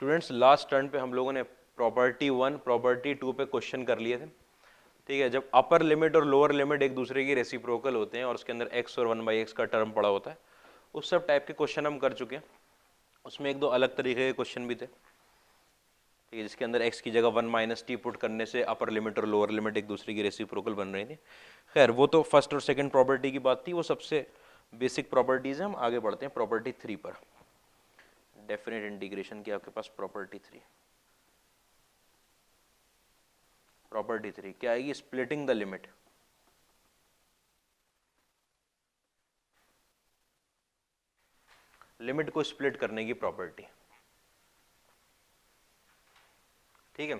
Students last turn पे हम लोगों ने प्रॉपर्टी 1 प्रॉपर्टी 2 पे क्वेश्चन कर लिए थे, ठीक है। जब अपर लिमिट और लोअर लिमिट एक दूसरे की रेसिप्रोकल होते हैं और उसके अंदर x और 1/x का टर्म पड़ा होता है, उस सब टाइप के क्वेश्चन हम कर चुके हैं। उसमें एक दो अलग तरीके के क्वेश्चन भी थे, ठीक है, जिसके अंदर x की जगह 1 - t पुट करने से अपर लिमिट और लोअर लिमिट एक दूसरे की रेसिप्रोकल बन रही थी। खैर वो तो फर्स्ट और सेकंड प्रॉपर्टी की बात थी, वो सबसे बेसिक प्रॉपर्टीज है। हम आगे बढ़ते हैं प्रॉपर्टी 3 पर। डेफिनेट इंटीग्रेशन की आपके पास प्रॉपर्टी 3 क्या आएगी? Splitting the limit. लिमिट को स्प्लिट करने की प्रॉपर्टी, ठीक है।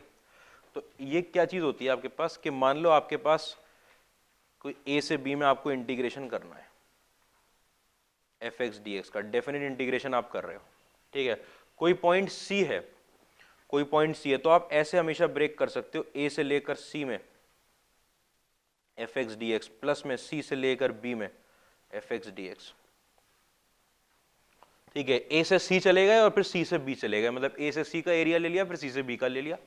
तो ये क्या चीज होती है आपके पास कि मान लो आपके पास कोई a से b में आपको इंटीग्रेशन करना है fx dx का, डेफिनेट इंटीग्रेशन आप कर रहे हो, ठीक है। कोई पॉइंट c है, कोई पॉइंट c है, तो आप ऐसे हमेशा ब्रेक कर सकते हो a से लेकर c में fx dx प्लस में c से लेकर b में fx dx, ठीक है। a से c चले गए और फिर c से b चले गए, मतलब a से c का एरिया ले लिया, फिर c से b का ले लिया।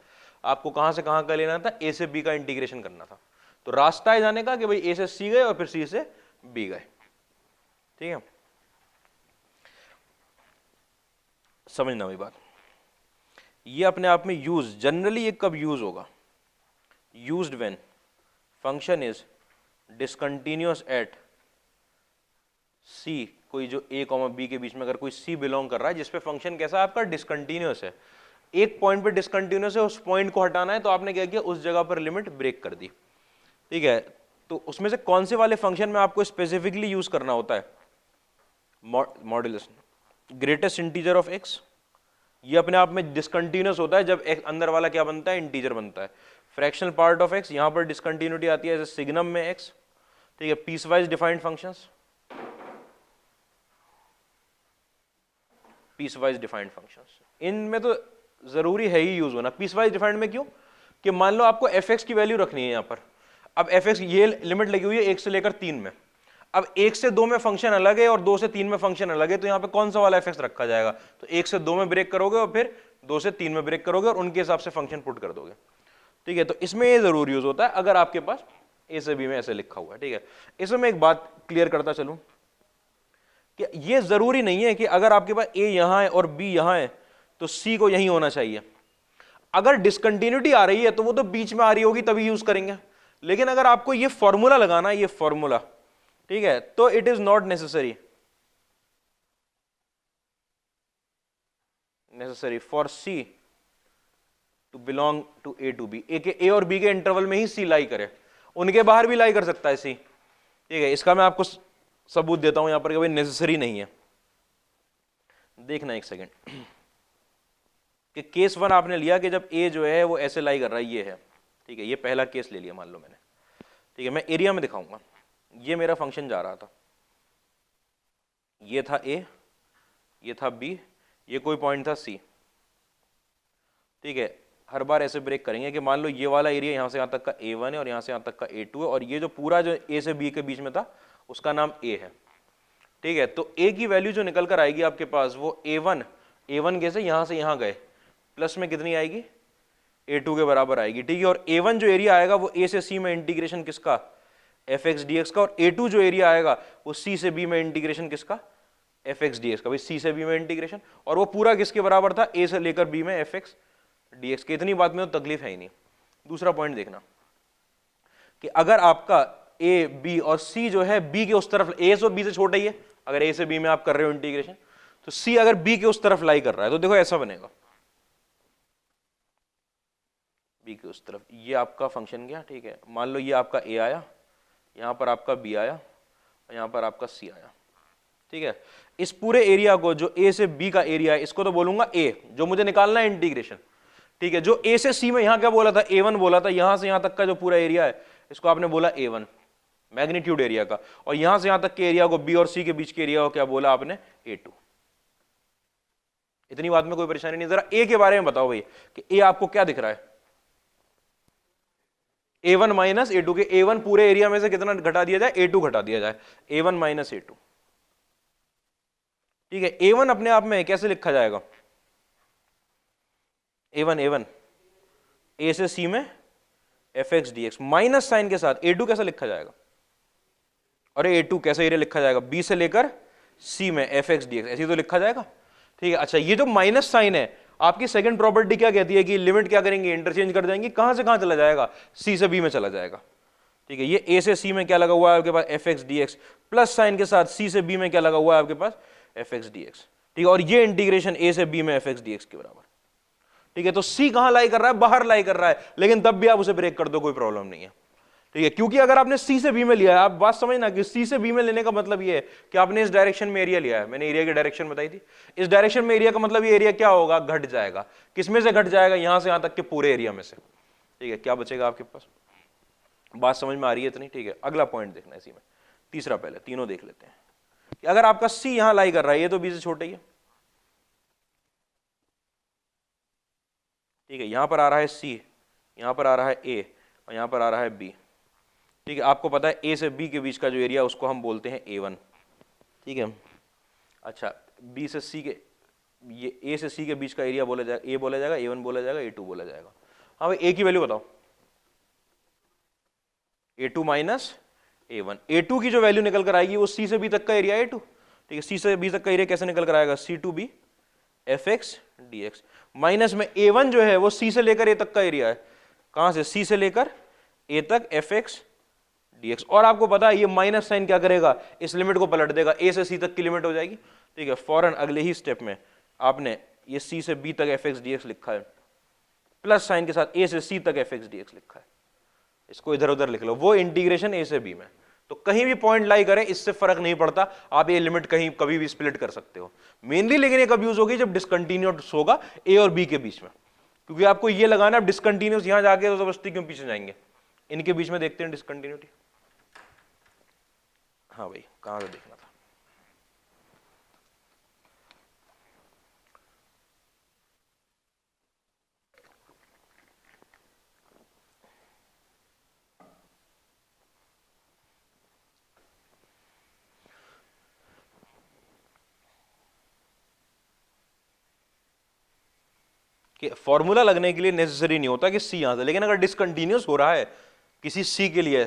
आपको कहां से कहां का लेना था? a से b का इंटीग्रेशन करना था। तो रास्ता है जाने का कि भाई a से c गए और फिर c से b गए, ठीक है। समझना वही बात। ये अपने आप में यूज, जनरली ये कब यूज होगा? Used when function is discontinuous at c, कोई जो a, b के बीच में अगर कोई c बिलोंग कर रहा है जिसपे फंक्शन कैसा है आपका? डिसकंटिन्यूअस है। एक पॉइंट पे डिसकंटिन्यूअस है, उस पॉइंट को हटाना है, तो आपने क्या किया? उस जगह पर लिमिट ब्रेक कर दी, ठीक है। तो उसमें से कौन से वाले फंक्शन में आपको स्पेसिफिकली यूज करना होता है? Modulus, greatest integer of x। ये अपने आप में डिसकंटिन्यूअस होता है जब x अंदर वाला क्या बनता है? इंटीजर बनता है। फ्रैक्शनल पार्ट ऑफ x, यहां पर डिसकंटिन्यूटी आती है जैसे सिग्नम में x, ठीक है। Piecewise defined functions, piecewise defined functions, इनमें तो जरूरी है ही यूज होना। पीसवाइज डिफाइंड में क्यों? कि मान लो आपको fx की वैल्यू रखनी है यहां पर। अब fx, ये लिमिट लगी हुई है 1 से लेकर 3 में। अब 1 से 2 में फंक्शन अलग है और 2 से 3 में फंक्शन अलग है, तो यहाँ पे कौन सा वाला fx रखा जाएगा? तो 1 से 2 में ब्रेक करोगे और फिर 2 से 3 में ब्रेक करोगे और उनके हिसाब से फंक्शन पुट कर दोगे, ठीक है। तो इसमें ये जरूर यूज होता है अगर आपके पास a से b में ऐसे लिखा हुआ है, ठीक है। इसमें मैं एक बात क्लियर करता चलूं कि ये जरूरी नहीं है कि अगर आपके पास a यहां है और b यहां है तो c को यहीं होना चाहिए। अगर डिसकंटिन्यूटी आ रही है तो वो तो बीच में आ रही होगी तभी यूज करेंगे, लेकिन अगर आपको ये फॉर्मूला लगाना है, ये फॉर्मूला, ठीक है, तो it is not necessary for c to belong to a to b। a और b के इंटरवल में ही c लाई करे, उनके बाहर भी लाई कर सकता है c, ठीक है। इसका मैं आपको सबूत देता हूं यहां पर कि भाई नेसेसरी नहीं है। देखना एक सेकेंड कि केस 1 आपने लिया कि जब a जो है वो ऐसे लाई कर रहा है, ये है, ठीक है। ये पहला केस ले लिया मान लो मैंने, ठीक है। मैं एरिया में दिखाऊंगा। ये मेरा फंक्शन जा रहा था, ये था a, ये था b, ये कोई पॉइंट था c, ठीक है। हर बार ऐसे ब्रेक करेंगे कि मान लो ये वाला एरिया यहां से यहां तक का a1 है और यहां से यहां तक का a2 है, और ये जो पूरा जो a से b के बीच में था उसका नाम a है, ठीक है। तो a की वैल्यू जो निकल कर आएगी आपके पास वो a1 कैसे? यहां से यहां गए, प्लस में कितनी आएगी? a2 के बराबर आएगी, ठीक है। और a1 जो एरिया आएगा वो a से c में इंटीग्रेशन किसका? fx dx का। और a2 जो एरिया आएगा वो c से b में इंटीग्रेशन किसका? fx dx का। भाई c से b में इंटीग्रेशन, और वो पूरा किसके बराबर था? a से लेकर b में fx dx के। इतनी बात में तो तकलीफ है ही नहीं। दूसरा पॉइंट देखना कि अगर आपका a b और c जो है b के उस तरफ, a से b से छोटा ही है, अगर a से b में आप कर रहे हो इंटीग्रेशन, तो c अगर b के उस तरफ लाई कर रहा है तो देखो ऐसा बनेगा, b के उस तरफ। ये आपका फंक्शन गया, ठीक है। मान लो ये आपका a आया, यहां पर आपका b आया और यहां पर आपका c आया, ठीक है। इस पूरे एरिया को, जो a से b का एरिया है, इसको तो बोलूंगा a, जो मुझे निकालना है इंटीग्रेशन, ठीक है। जो a से c में यहां क्या बोला था? a1 बोला था। यहां से यहां तक का जो पूरा एरिया है इसको आपने बोला a1, मैग्नीट्यूड एरिया का। और यहां से यहां तक के एरिया को, b और c के बीच के एरिया को क्या बोला आपने? a2। इतनी बात में कोई परेशानी नहीं। जरा a के बारे में बताओ भाई कि a आपको क्या दिख रहा है? a1 माइनस a2 के, a1 पूरे एरिया में से कितना घटा दिया जाए? a2 घटा दिया जाए, a1 माइनस a2, ठीक है। a1 अपने आप में कैसे लिखा जाएगा? A1 ए से सी में F x D x minus sign के साथ A2 कैसा लिखा जाएगा? अरे A2 कैसे एरिया लिखा जाएगा? B से लेकर C में एफ एक्स डी एक्स, ऐसे तो लिखा जाएगा। ठीक है, अच्छा ये जो माइनस साइन है, आपकी सेकंड प्रॉपर्टी क्या कहती है कि लिमिट क्या करेंगे, इंटरचेंज कर देंगे, कहां से कहां चला जाएगा? C से B में चला जाएगा। ठीक है, ये A से C में क्या लगा हुआ है आपके पास? F x D X, plus sign के साथ C से B में क्या लगा हुआ है आपके पास? F x D X. ठीक है, और ये इंटीग्रेशन A से B में एफ एक्स डी एक्स के बराबर। ठीक है, तो C कहां लाई कर रहा है? बाहर लाई कर रहा है, लेकिन तब भी आप उसे ब्रेक कर दो, कोई प्रॉब्लम नहीं है। ठीक है, क्योंकि अगर आपने C से B में लिया है, आप बात समझना कि C से B में लेने का मतलब ये है कि आपने इस डायरेक्शन में एरिया लिया है। मैंने एरिया की डायरेक्शन बताई थी, इस डायरेक्शन में एरिया का मतलब ये एरिया क्या होगा? घट जाएगा। किसमें से घट जाएगा? यहां से यहां तक के पूरे एरिया में से। ठीक है, क्या बचेगा आपके पास? बात समझ में आ रही है इतनी? ठीक है, अगला पॉइंट देखना इसी में, तीसरा, पहले तीनों देख लेते हैं कि अगर आपका C यहां लाई कर रहा है, ये तो B से छोटा ही है। ठीक है, यहां पर आ रहा है C, यहां पर आ रहा है A और यहां पर आ रहा है B। ठीक है, आपको पता है A से B के बीच का जो एरिया उसको हम बोलते हैं A1। ठीक है, अच्छा B से C के, ये A से C के बीच का एरिया बोला जाएगा, A बोला जाएगा, A1 बोला जाएगा, A2 बोला जाएगा। हाँ भाई, A की वैल्यू बताओ। A2 माइनस A1, A2 की जो वैल्यू निकल कर आएगी वो C से B तक का एरिया है A2। ठीक है, C से B तक का एरिया कैसे निकल कर आएगा? C2B F x D x, minus में A1 जो है वो C से लेकर A तक का एरिया है। कहां से? C से लेकर A तक एफ एक्स डी एक्स। और आपको पता है ये माइनस साइन क्या करेगा? इस लिमिट को पलट देगा, A से C तक की लिमिट हो जाएगी। ठीक है, फौरन अगले ही स्टेप में आपने ये C से B तक एफ एक्स डी एक्स लिखा है, प्लस साइन के साथ A से C तक एफ एक्स डी एक्स लिखा है। इसको इधर उधर लिख लो, वो इंटीग्रेशन A से B में। तो कहीं भी पॉइंट लाई करें, इससे फर्क नहीं पड़ता, आप ये लिमिट कहीं कभी भी स्प्लिट कर सकते हो। मेनली लेकिन ये कब यूज होगी? जब डिसकंटिन्यूस होगा A और B के बीच में, क्योंकि आपको ये लगाना है डिसकंटिन्यूस, यहां जाके तो जबरदस्ती क्यों पीछे जाएंगे? इनके बीच में देखते हैं डिसकंटिन्यूटी। हाँ भाई, कहां से देखना था? कि फॉर्मूला लगने के लिए नेसेसरी नहीं होता कि C यहां से, लेकिन अगर डिसकंटिन्यूस हो रहा है किसी C के लिए,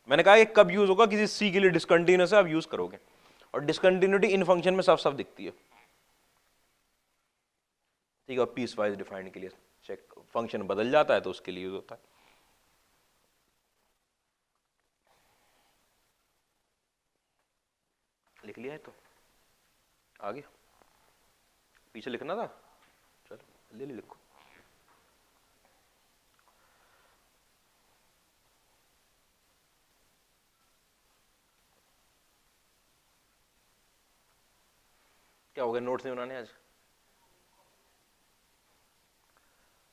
मैंने कहा कि कब यूज होगा? किसी C के लिए डिसकंटिन्यूस है, आप यूज करोगे, और डिसकंटिन्यूटी इन फंक्शन में साफ साफ दिखती है। ठीक है, पीस वाइज डिफाइंड के लिए चेक, फंक्शन बदल जाता है तो उसके लिए यूज होता है। लिख लिया है तो आगे पीछे लिखना था, चलो ले लिखो। क्या हो गया, नोट्स नहीं बनाने आज?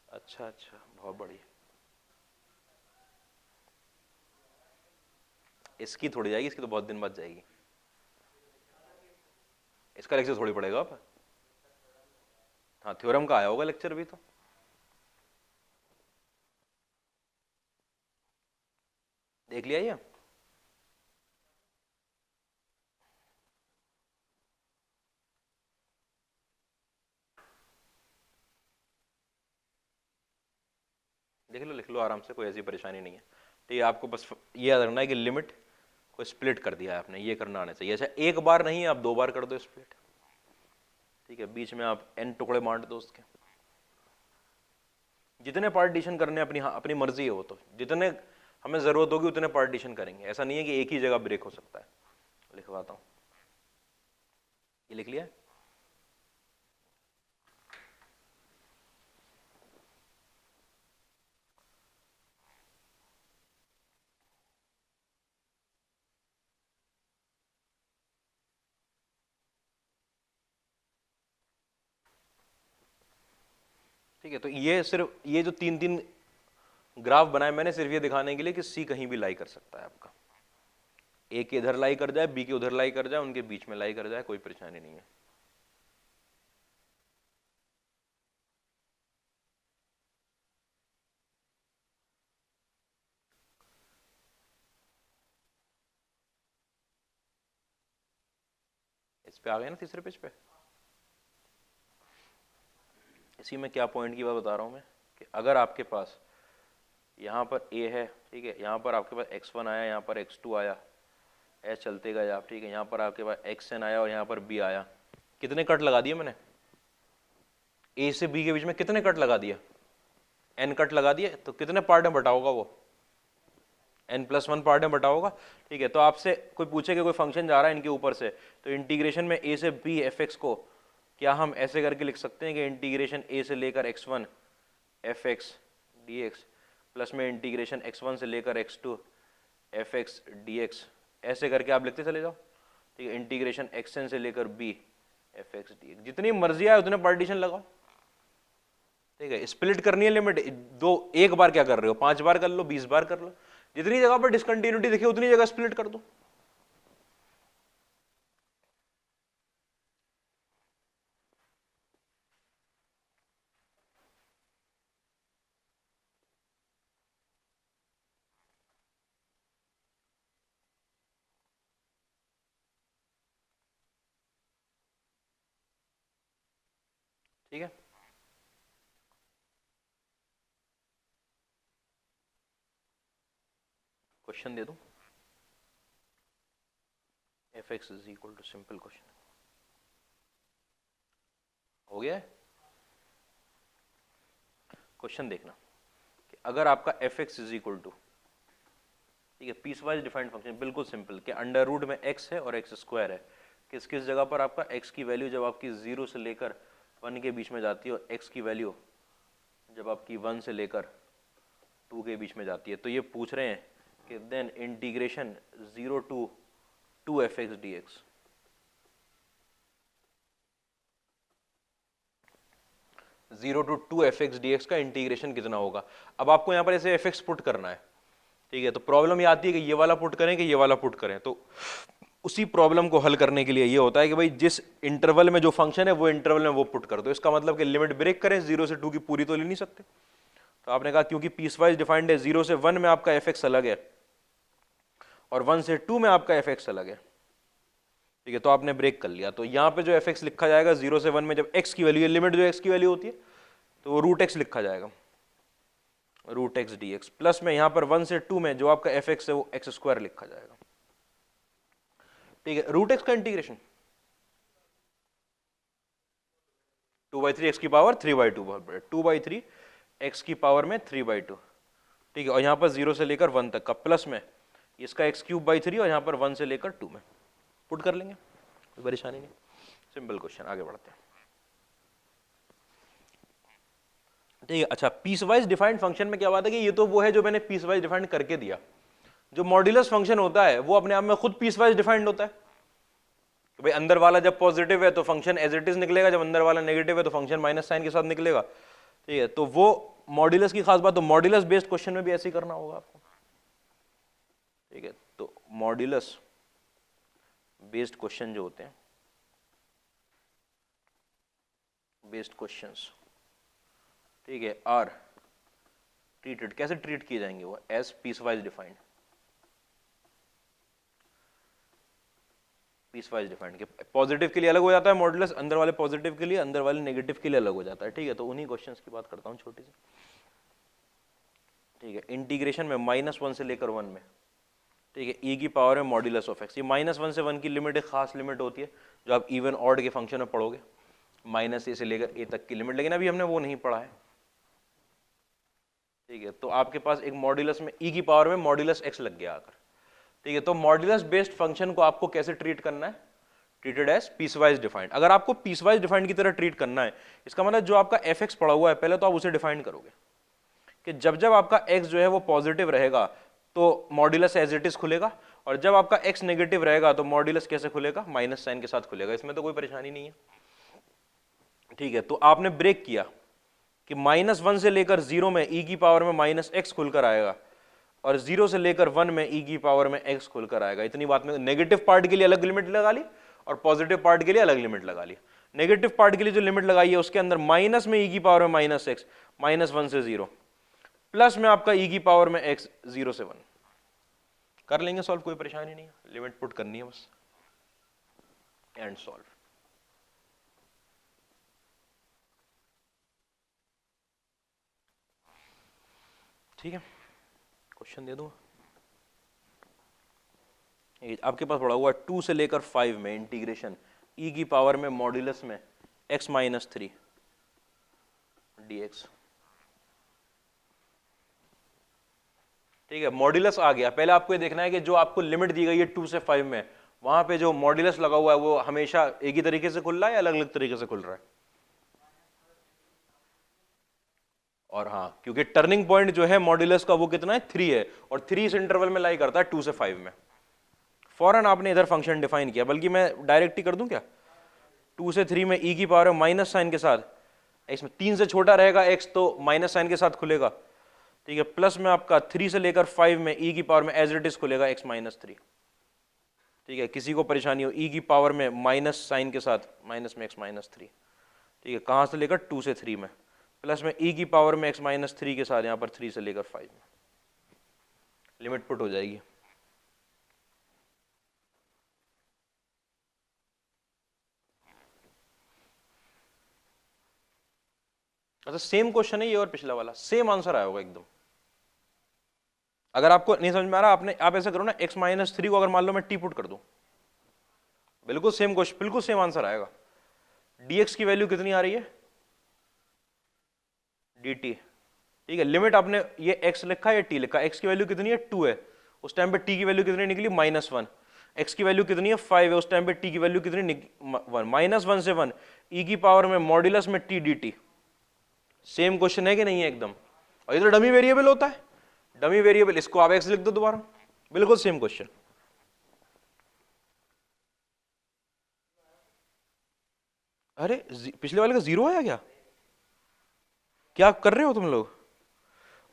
अच्छा अच्छा, बहुत बढ़िया। इसकी थोड़ी जाएगी, इसकी तो बहुत दिन बाद जाएगी। इसका लेक्चर थोड़ी पड़ेगा आप। हाँ, थ्योरम का आया होगा लेक्चर भी तो। देख लिया ये? देख लो, लिख लो आराम से, कोई ऐसी परेशानी नहीं है। ठीक है, आपको बस ये याद रखना है कि लिमिट को स्प्लिट कर दिया है आपने, ये करना आना चाहिए। अच्छा, एक बार नहीं, आप 2 बार कर दो स्प्लिट। ठीक है, बीच में आप n टुकड़े बांट दो उसके, जितने पार्टीशन करने अपनी, हाँ अपनी मर्जी है वो तो, जितने हमें जरूरत होगी उतने पार्टीशन करेंगे। ऐसा नहीं है कि एक ही जगह ब्रेक हो सकता है। लिखवाता हूं, ये लिख लिया? ठीक है, तो ये सिर्फ ये जो 3-3 ग्राफ बनाए मैंने, सिर्फ ये दिखाने के लिए कि C कहीं भी लाई कर सकता है आपका। A के इधर लाई कर जाए, B के उधर लाई कर जाए, उनके बीच में लाई कर जाए, कोई परेशानी नहीं है। इस पे आ गए ना, तीसरे पेज पे? इसी में क्या पॉइंट की बात बता रहा हूँ मैं कि अगर आपके पास यहाँ पर a है, ठीक है, यहाँ पर आपके पास x1 आया, यहाँ पर x2 आया, ऐसे चलते गए आप, ठीक है, यहाँ पर आपके पास xn आया और यहाँ पर b आया, कितने कट लगा दिए मैंने a से b के बीच में, कितने कट लगा दिया, n कट लगा दिए, तो कितने पार्ट में बटा होगा वो, n+1 पार्ट में बटा होगा, ठीक है। तो आपसे कोई पूछे कि कोई फंक्शन जा रहा है इनके ऊपर से, तो इंटीग्रेशन में a से b fx को क्या हम ऐसे करके लिख सकते हैं कि इंटीग्रेशन a से लेकर x1 fx dx प्लस में इंटीग्रेशन x1 से लेकर x2 fx dx, ऐसे करके आप लिखते चले जाओ, ठीक है। इंटीग्रेशन xn से लेकर b fx dx, जितनी मर्जी आए उतने पार्टीशन लगाओ, ठीक है। स्प्लिट करनी है लिमिट, दो एक बार क्या कर रहे हो, 5 बार कर लो, 20 बार कर लो, जितनी जगह पर डिसकंटिन्यूटी दिखे उतनी जगह स्प्लिट कर दो। ठीक है, क्वेश्चन दे दूं, fx is equal to, simple question हो गया है। क्वेश्चन देखना कि अगर आपका fx इज इक्वल टू, ठीक है, पीस वाइज डिफाइंड फंक्शन, बिल्कुल सिंपल, कि अंडर रूट में x है और x स्क्वायर है, किस किस जगह पर आपका x की वैल्यू जब आपकी 0 से लेकर 1 के बीच में जाती है और x की वैल्यू जब आपकी 1 से लेकर 2 के बीच में जाती है, तो ये पूछ रहे हैं कि then integration 0 to 2fx dx, zero to 2fx dx का इंटीग्रेशन कितना होगा। अब आपको यहाँ पर ऐसे fx पुट करना है, ठीक है, तो प्रॉब्लम ये आती है कि ये वाला पुट करें कि ये वाला पुट करें, तो उसी प्रॉब्लम को हल करने के लिए ये होता है कि भाई जिस इंटरवल में जो फंक्शन है वो इंटरवल में वो पुट कर दो। इसका मतलब कि लिमिट ब्रेक करें, 0 से 2 की पूरी तो ले नहीं सकते, तो आपने कहा क्योंकि पीस वाइज डिफाइंड है, 0 से 1 में आपका fx अलग है और 1 से 2 में आपका fx अलग है, ठीक है, तो आपने ब्रेक कर लिया। तो यहाँ पे जो fx लिखा जाएगा 0 से 1 में जब x की वैल्यू, लिमिट जो x की वैल्यू होती है, तो वो रूट x लिखा जाएगा, रूट x dx, प्लस में यहाँ पर 1 से 2 में जो आपका fx है वो x स्क्वायर लिखा जाएगा, ठीक है। रूट x का इंटीग्रेशन 2/3 x की पावर 3/2, बहुत बड़े 2/3 x की पावर में 3/2, ठीक है, और यहाँ पर 0 से लेकर 1 तक का, प्लस में इसका x³ 3 और यहाँ पर 1 से लेकर 2 में पुट कर लेंगे, कोई परेशानी नहीं, सिंपल क्वेश्चन, आगे बढ़ते हैं, ठीक है। अच्छा, पीस वाइज डिफाइंड फंक्शन में क्या बात है कि ये तो वो है जो मैंने पीस वाइज डिफाइंड करके दिया, जो मॉड्यूलस फंक्शन होता है वो अपने आप में खुद पीस वाइज डिफाइंड होता है, तो भाई अंदर वाला जब पॉजिटिव है तो फंक्शन एज इट इज निकलेगा, जब अंदर वाला नेगेटिव है तो फंक्शन माइनस साइन के साथ निकलेगा, ठीक है। तो वो मॉड्यूलस की खास बात, तो मॉड्यूलस बेस्ड क्वेश्चन में भी ऐसे ही करना होगा आपको, ठीक है। तो मॉड्यूलस बेस्ड क्वेश्चन जो होते हैं, बेस्ड क्वेश्चंस, ठीक है, आर ट्रीटेड, कैसे ट्रीट किए जाएंगे वो, as piecewise defined, piecewise defined के पॉजिटिव के लिए अलग हो जाता है मॉडुलस, अंदर वाले पॉजिटिव के लिए, अंदर वाले नेगेटिव के लिए अलग हो जाता है, ठीक है। तो उन्हीं क्वेश्चंस की बात करता हूँ छोटी सी, ठीक है। इंटीग्रेशन में -1 से लेकर 1 में, ठीक है, e की पावर है मॉड्यूलस ऑफ x, ये -1 से 1 की लिमिट एक खास लिमिट होती है जो आप इवन ऑड के फंक्शन में पढ़ोगे, -a से लेकर a तक की लिमिट, लेकिन अभी हमने वो नहीं पढ़ा है, ठीक है। तो आपके पास एक मॉड्यूलस में e की पावर में मॉड्यूलस x लग गया आकर, ठीक है। तो मॉड्यूलस बेस्ड फंक्शन को आपको कैसे ट्रीट करना है, ट्रीटेड एज पीसवाइज डिफाइंड। अगर आपको पीसवाइज डिफाइंड की तरह ट्रीट करना है, इसका मतलब जो आपका fx पड़ा हुआ है पहले तो आप उसे डिफाइन करोगे कि जब जब आपका x जो है वो पॉजिटिव रहेगा तो मॉड्यूलस एज इट इज खुलेगा, और जब आपका x नेगेटिव रहेगा तो मॉड्यूलस कैसे खुलेगा, माइनस साइन के साथ खुलेगा, इसमें तो कोई परेशानी नहीं है, ठीक है। तो आपने ब्रेक किया कि -1 से लेकर 0 में e की पावर में -x खुलकर आएगा और 0 से लेकर 1 में e की पावर में x खुलकर आएगा, इतनी बात में नेगेटिव पार्ट के लिए अलग लिमिट लगा ली और पॉजिटिव पार्ट के लिए अलग लिमिट लगा ली। नेगेटिव पार्ट के लिए जो लिमिट लगाई है उसके अंदर माइनस में e की पावर में -x, -1 से 0, प्लस में आपका e की पावर में x 0 से 1, कर लेंगे सॉल्व, कोई परेशानी नहीं है, लिमिट पुट करनी है बस, एंड सॉल्व। ठीक है, क्वेश्चन दे दूंगा। आपके पास पड़ा हुआ 2 से लेकर 5 में इंटीग्रेशन e की पावर में मॉड्यूलस में x माइनस 3 dx। ठीक है, मॉड्यूलस आ गया। पहले आपको ये देखना है कि जो आपको लिमिट दी गई है 2 से 5 में, वहां पे जो मॉड्यूलस लगा हुआ है वो हमेशा एक ही तरीके से खुल रहा है या अलग अलग तरीके से खुल रहा है। और हाँ, क्योंकि टर्निंग पॉइंट जो है मॉड्यूलस का वो कितना है 3 है, और 3 इस इंटरवल में लाई करता है 2 से 5 में। फौरन आपने इधर फंक्शन डिफाइन किया, बल्कि मैं डायरेक्ट ही कर दूं क्या, 2 से 3 में e की पावर माइनस साइन के साथ, इसमें 3 से छोटा रहेगा x तो माइनस साइन के साथ खुलेगा। ठीक है, प्लस में आपका 3 से लेकर 5 में e की पावर में एज इट इज खुलेगा x माइनस 3। ठीक है, किसी को परेशानी हो e की पावर में माइनस साइन के साथ माइनस में x माइनस 3। ठीक है, कहां से लेकर 2 से 3 में, प्लस में e की पावर में x माइनस 3 के साथ, यहां पर 3 से लेकर 5 में लिमिट पुट हो जाएगी। अच्छा, सेम क्वेश्चन है ये और पिछला वाला, सेम आंसर आया होगा एकदम। अगर आपको नहीं समझ में आ रहा, आप ऐसा करो ना, x माइनस 3 को अगर मान लो मैं t पुट कर दूं, बिल्कुल सेम क्वेश्चन, बिल्कुल सेम आंसर आएगा। dx की वैल्यू कितनी आ रही है, dt। ठीक है, लिमिट आपने ये x लिखा है या t लिखा, x की वैल्यू कितनी है 2 है, उस टाइम पे t की वैल्यू कितनी निकली -1, x की वैल्यू कितनी है 5 है, उस टाइम पे t की वैल्यू कितनी 1, -1 से 1, e की पावर में मॉड्यूलस में t dt। सेम क्वेश्चन है कि नहीं है एकदम। और इधर डमी वेरिएबल होता है, डमी वेरिएबल इसको आप x लिख दो दोबारा, बिल्कुल सेम क्वेश्चन। अरे पिछले वाले का 0 आया क्या, क्या कर रहे हो तुम लोग,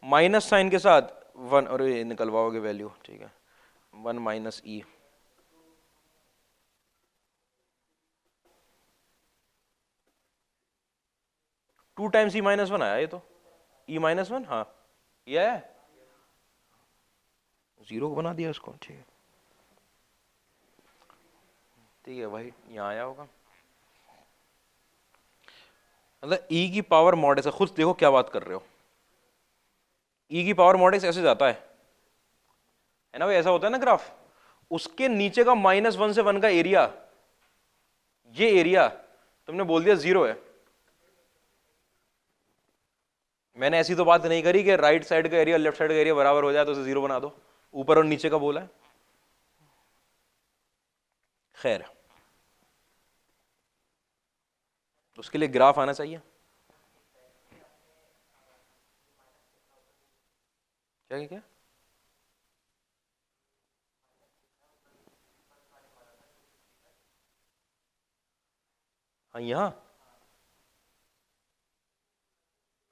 माइनस साइन के साथ 1, और ये निकलवाओगे वैल्यू। ठीक है, 1 माइनस ई, टू टाइम्स ई माइनस 1 आया ये तो, ई माइनस 1, हाँ ये आया, 0 को बना दिया उसको। ठीक है, ठीक है भाई, यहाँ आया होगा। मतलब e की पावर मॉड एक्स, खुद देखो क्या बात कर रहे हो, e की पावर मॉड एक्स ऐसे जाता है ना भाई, ऐसा होता है ना ग्राफ, उसके नीचे का -1 से 1 का एरिया, ये एरिया तुमने बोल दिया 0 है। मैंने ऐसी तो बात नहीं करी कि राइट साइड का एरिया लेफ्ट साइड का एरिया बराबर हो जाए तो उसे 0 बना दो, ऊपर और नीचे का बोला है। खैर, उसके लिए ग्राफ आना चाहिए। क्या क्या, हाँ यहाँ,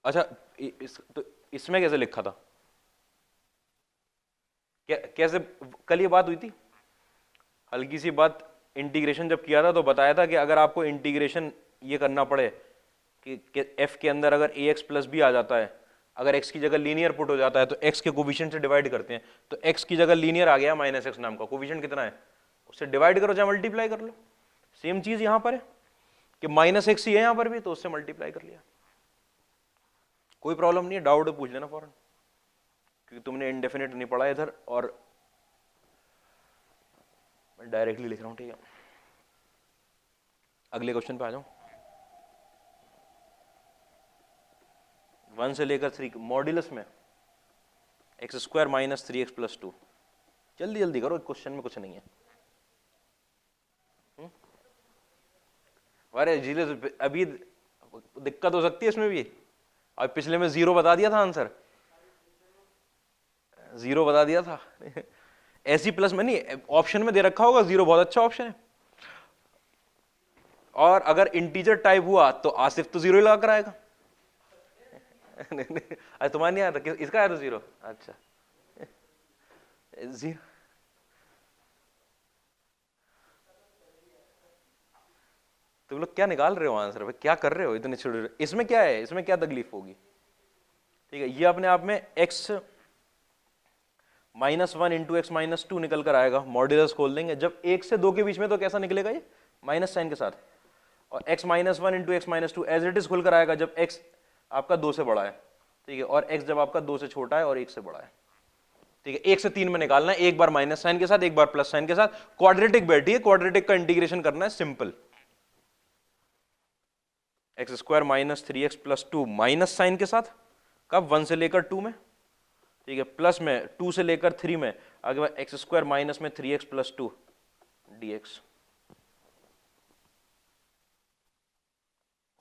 अच्छा तो इसमें कैसे लिखा था, कैसे, कल ये बात हुई थी, हल्की सी बात, इंटीग्रेशन जब किया था तो बताया था कि अगर आपको इंटीग्रेशन ये करना पड़े कि f के अंदर अगर ax प्लस b आ जाता है, अगर x की जगह लीनियर पुट हो जाता है तो x के कोफिशिएंट से डिवाइड करते हैं, तो x की जगह लीनियर आ गया -x नाम का, कोफिशिएंट कितना है उससे डिवाइड करो चाहे मल्टीप्लाई कर लो। सेम चीज यहां पर है कि -x ही है यहां पर भी, तो उससे मल्टीप्लाई कर लिया, कोई प्रॉब्लम नहीं है, डाउट पूछ लेना फौरन, क्योंकि तुमने इनडेफिनेट नहीं पढ़ा इधर, और मैं डायरेक्टली लिख रहा हूं। ठीक है, अगले क्वेश्चन पे आ जाऊं। 1 से लेकर 3 मॉड्यूलस में x² माइनस 3x प्लस 2, जल्दी जल्दी करो, क्वेश्चन में कुछ नहीं है। अरे जीले अभी दिक्कत हो सकती है इसमें भी, और पिछले में 0 बता दिया था आंसर, 0 बता दिया था ऐसी प्लस में नहीं, ऑप्शन में दे रखा होगा 0, बहुत अच्छा ऑप्शन है। और अगर इंटीजर टाइप हुआ तो आसिफ तो 0 ही लगा कर आएगा अरे तुम्हारा नहीं आया था, इसका आया था 0, अच्छा 0। तुम लोग क्या निकाल रहे हो आंसर भाई, क्या कर रहे हो इतने छोटे, इसमें क्या है, इसमें क्या तकलीफ होगी। ठीक है, ये अपने आप में x -1 इंटू एक्स माइनस 2 निकल कर आएगा, मॉड्यूलस खोल देंगे, जब 1 से 2 के बीच में तो कैसा निकलेगा ये माइनस साइन के साथ, और x -1 into x minus 2 as it is खुल कर आएगा जब x आपका 2 से बड़ा है, ठीक है, और x जब आपका 2 से छोटा है और 1 से बड़ा है, ठीक है, 1 से 3 में निकालना है, एक बार माइनस साइन के साथ, एक बार प्लस साइन के साथ, क्वाड्रेटिक बैठी है, क्वाड्रेटिक का इंटीग्रेशन करना है simple, x square minus 3x plus 2 minus sign के साथ, कब 1 से लेकर 2 में, ठीक है, प्लस में 2 से लेकर 3 में, आगे बाद एक्स स्क्वायर माइनस में 3x प्लस 2 dx।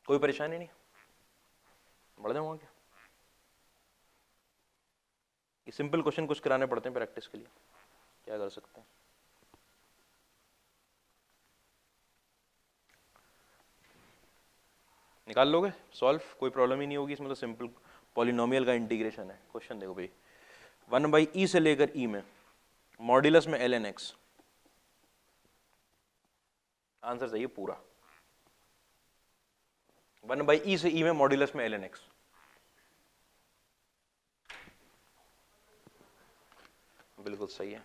कोई परेशानी नहीं, बढ़ जाऊंगा क्या? ये सिंपल क्वेश्चन कुछ कराने पड़ते हैं प्रैक्टिस के लिए, क्या कर सकते हैं। निकाल लोगे सॉल्व, कोई प्रॉब्लम ही नहीं होगी इसमें, तो सिंपल पॉलिनोमियल का इंटीग्रेशन है। क्वेश्चन देखो भाई, 1/e से लेकर e में मॉड्यूलस में ln x, आंसर चाहिए पूरा, 1/e से e में मॉड्यूलस में ln x, बिल्कुल सही है।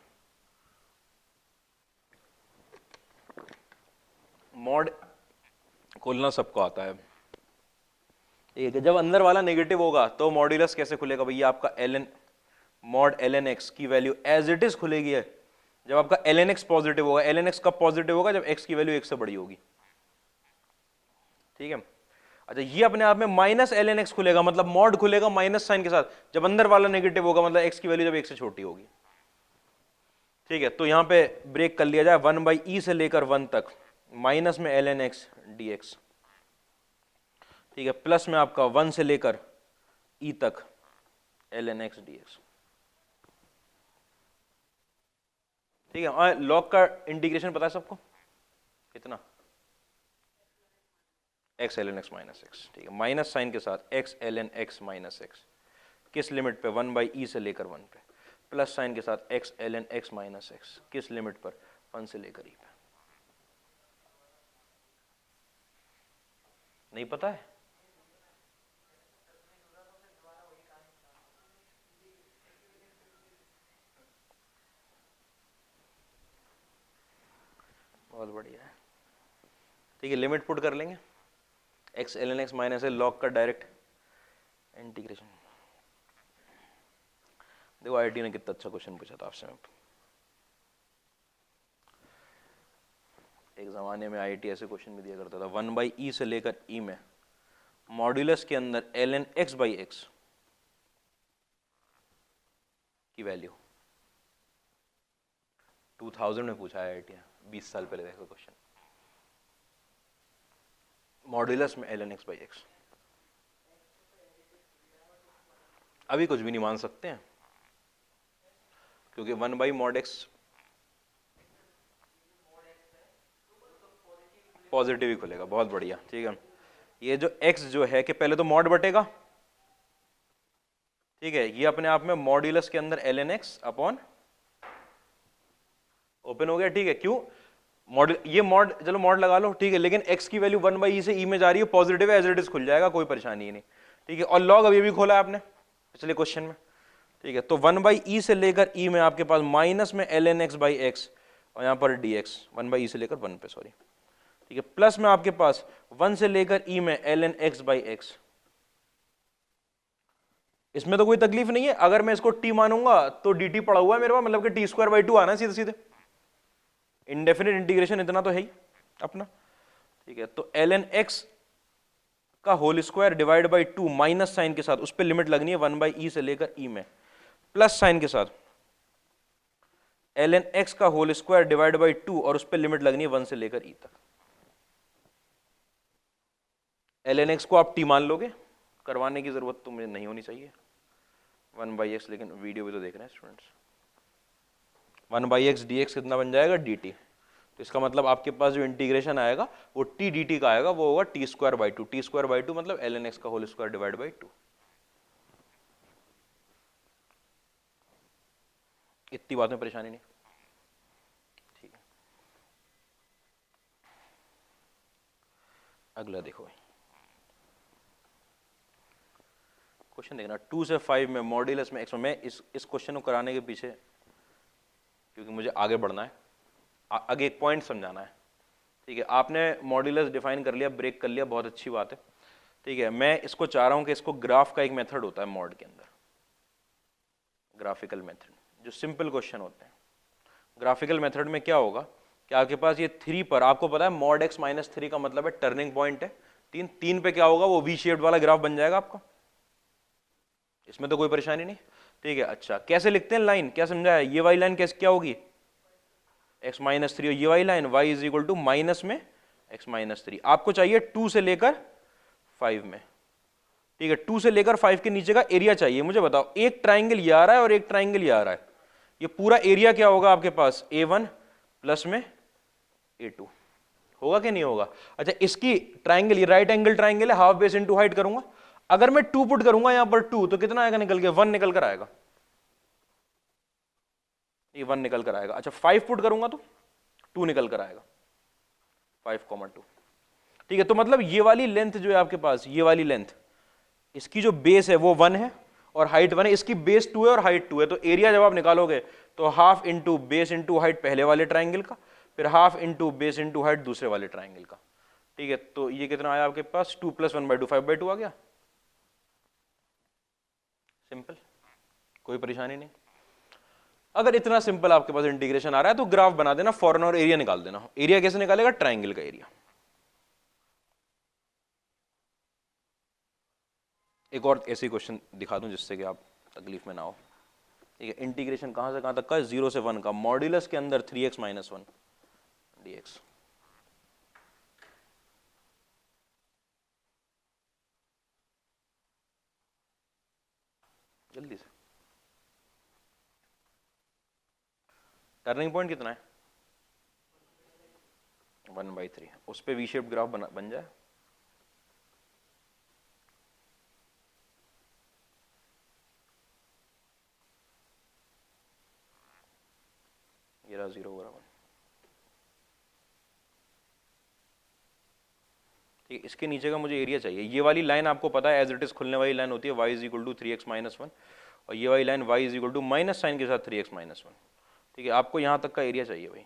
मॉड खोलना सबको आता है, ठीक है, जब अंदर वाला नेगेटिव होगा तो मॉड्यूलस कैसे खुलेगा भैया, आपका ln मॉड ln x की वैल्यू एज इट इज खुलेगी है, जब आपका ln x पॉजिटिव होगा। ln x कब पॉजिटिव होगा, जब x की वैल्यू 1 से बड़ी होगी, ठीक है। अच्छा, ये अपने आप में माइनस ln x खुलेगा, मतलब मॉड खुलेगा माइनस साइन के साथ, जब अंदर वाला नेगेटिव होगा, मतलब x की वैल्यू जब 1 से छोटी होगी, ठीक है। तो यहां पे ब्रेक कर लिया जाए, 1/e से लेकर 1 तक माइनस में ln x dx, ठीक है, प्लस में आपका 1 से लेकर e तक ln x dx, ठीक है। और लॉग का इंटीग्रेशन पता है सबको कितना, x ln x minus x, ठीक है, माइनस साइन के साथ x ln x minus x, किस लिमिट पे, 1/e से लेकर 1 पे, प्लस साइन के साथ x ln x minus x, किस लिमिट पर, 1 से लेकर e पे। नहीं पता है, बहुत बढ़िया है, ठीक है। लिमिट पुट कर लेंगे, x ln x माइनस है, लॉग का डायरेक्ट इंटीग्रेशन। देखो आईटी ने कितना अच्छा क्वेश्चन पूछा था आपसे। एक जमाने में आईटी ऐसे क्वेश्चन भी दिया करता था, 1/e से लेकर e में मॉड्यूलस के अंदर ln x/x की वैल्यू 2000 में पूछा है आईटी, 20 साल पहले देखो क्वेश्चन, मॉड्यूलस में ln x/x। अभी कुछ भी नहीं मान सकते हैं, क्योंकि 1/mod x पॉजिटिव ही खुलेगा, बहुत बढ़िया, ठीक है। ये जो x जो है कि पहले तो मॉड बटेगा, ठीक है, ये अपने आप में मॉड्यूलस के अंदर ln x अपॉन ओपन हो गया, ठीक है। क्यों मॉड, ये मॉड, चलो मॉड लगा लो, ठीक है, लेकिन x की वैल्यू 1/e से e में जा रही है, पॉजिटिव है, एज इट इज खुल जाएगा, कोई परेशानी ही नहीं, ठीक है। और लॉग अभी भी खोला है आपने पिछले क्वेश्चन में, ठीक है। तो 1/e से लेकर e में आपके पास माइनस में ln x/x और यहां पर dx, 1/e से लेकर 1 पे, सॉरी, ठीक है, प्लस में आपके पास 1 से लेकर e में ln x/x। इसमें तो कोई तकलीफ नहीं है, अगर मैं इसको t मानूंगा तो dt पड़ा हुआ है मेरे पास, मतलब कि t²/2 आना सीधे सीधे, इंडेफिनिट इंटीग्रेशन इतना तो है ही अपना, ठीक है। तो ln x का whole square divide by 2 minus sign के साथ, उस पर लिमिट लगनी है 1/e से लेकर e में, प्लस साइन के साथ ln x का होल स्क्वायर डिवाइड बाई 2 और उस पर लिमिट लगनी है 1 से लेकर e तक। ln x को आप t मान लोगे, करवाने की जरूरत तो मुझे नहीं होनी चाहिए, 1/x, लेकिन वीडियो भी तो देख रहे हैं स्टूडेंट्स। 1/x dx कितना बन जाएगा, dt। तो इसका मतलब आपके पास जो इंटीग्रेशन आएगा वो t dt का आएगा, वो होगा t²/2, t²/2 मतलब ln x का होल स्क्वायर डिवाइड बाई 2। इतनी बात में परेशानी नहीं, ठीक है। अगला देखो क्वेश्चन, देखना 2 से 5 में मॉड्यूलस में x, में इस क्वेश्चन को कराने के पीछे, क्योंकि मुझे आगे बढ़ना है, आगे एक पॉइंट समझाना है, ठीक है। आपने मॉड्यूलस डिफाइन कर लिया, ब्रेक कर लिया, बहुत अच्छी बात है, ठीक है, मैं इसको चाह रहा हूं कि इसको ग्राफ का एक मेथड होता है मॉड के अंदर, ग्राफिकल मेथड, जो सिंपल क्वेश्चन होते हैं। ग्राफिकल मेथड में क्या होगा कि आपके पास ये 3 पर, आपको पता है मॉड x माइनस 3 का मतलब है टर्निंग पॉइंट है 3, 3 पे क्या होगा, वो वी शेप्ड वाला ग्राफ बन जाएगा आपका, इसमें तो कोई परेशानी नहीं। ठीक है, अच्छा कैसे लिखते हैं लाइन, क्या समझा है, ये वाली लाइन कैसे क्या होगी, x माइनस 3, और ये वाली line y is equal to minus में x माइनस 3। आपको चाहिए 2 से लेकर 5 में, ठीक है, 2 से लेकर 5 के नीचे का एरिया चाहिए। मुझे बताओ, एक ट्राइंगल ये आ रहा है और एक ट्राइंगल ये आ रहा है, ये पूरा एरिया क्या होगा आपके पास, A1 प्लस में A2 होगा कि नहीं होगा। अच्छा, इसकी ट्राइंगल, ये राइट एंगल ट्राइंगल है, हाफ बेस इनटू हाइट करूंगा, अगर मैं 2 पुट करूंगा यहां पर 2, तो कितना आएगा निकल के, 1 निकल कर आएगा, ये 1 निकल कर आएगा। अच्छा 5 पुट करूंगा तो 2 निकल कर आएगा, 5,2। ठीक है, तो मतलब ये वाली लेंथ जो है आपके पास, ये वाली लेंथ, इसकी जो बेस है वो 1 है और हाइट 1 है, इसकी बेस 2 है और हाइट 2 है, तो एरिया जब आप निकालोगे तो half into base into height पहले वाले ट्राइंगल का, फिर half into base into height दूसरे वाले ट्राइंगल का। ठीक है, तो ये कितना आया आपके पास, 2 + 1/2, 5/2 आ गया। सिंपल, कोई परेशानी नहीं। अगर इतना सिंपल आपके पास इंटीग्रेशन आ रहा है तो ग्राफ बना देना फौरन और एरिया निकाल देना। एरिया कैसे निकालेगा, ट्राइंगल का एरिया। एक और ऐसे क्वेश्चन दिखा दूं जिससे कि आप तकलीफ में ना हो। ठीक है, इंटीग्रेशन कहां से कहां तक का, 0 से 1 का, मॉड्यूलस के अंदर 3x - 1 dx। जल्दी से, टर्निंग पॉइंट कितना है, 1/3, उस पे वी शेप ग्राफ बन जाए। ये रहा 0 बराबर। ठीक है, इसके नीचे का मुझे एरिया चाहिए। ये वाली लाइन आपको पता है एज इट इज खुलने वाली लाइन होती है, y = 3x - 1, और ये वाली लाइन y = माइनस साइन के साथ 3x - 1। ठीक है, आपको यहां तक का एरिया चाहिए भाई,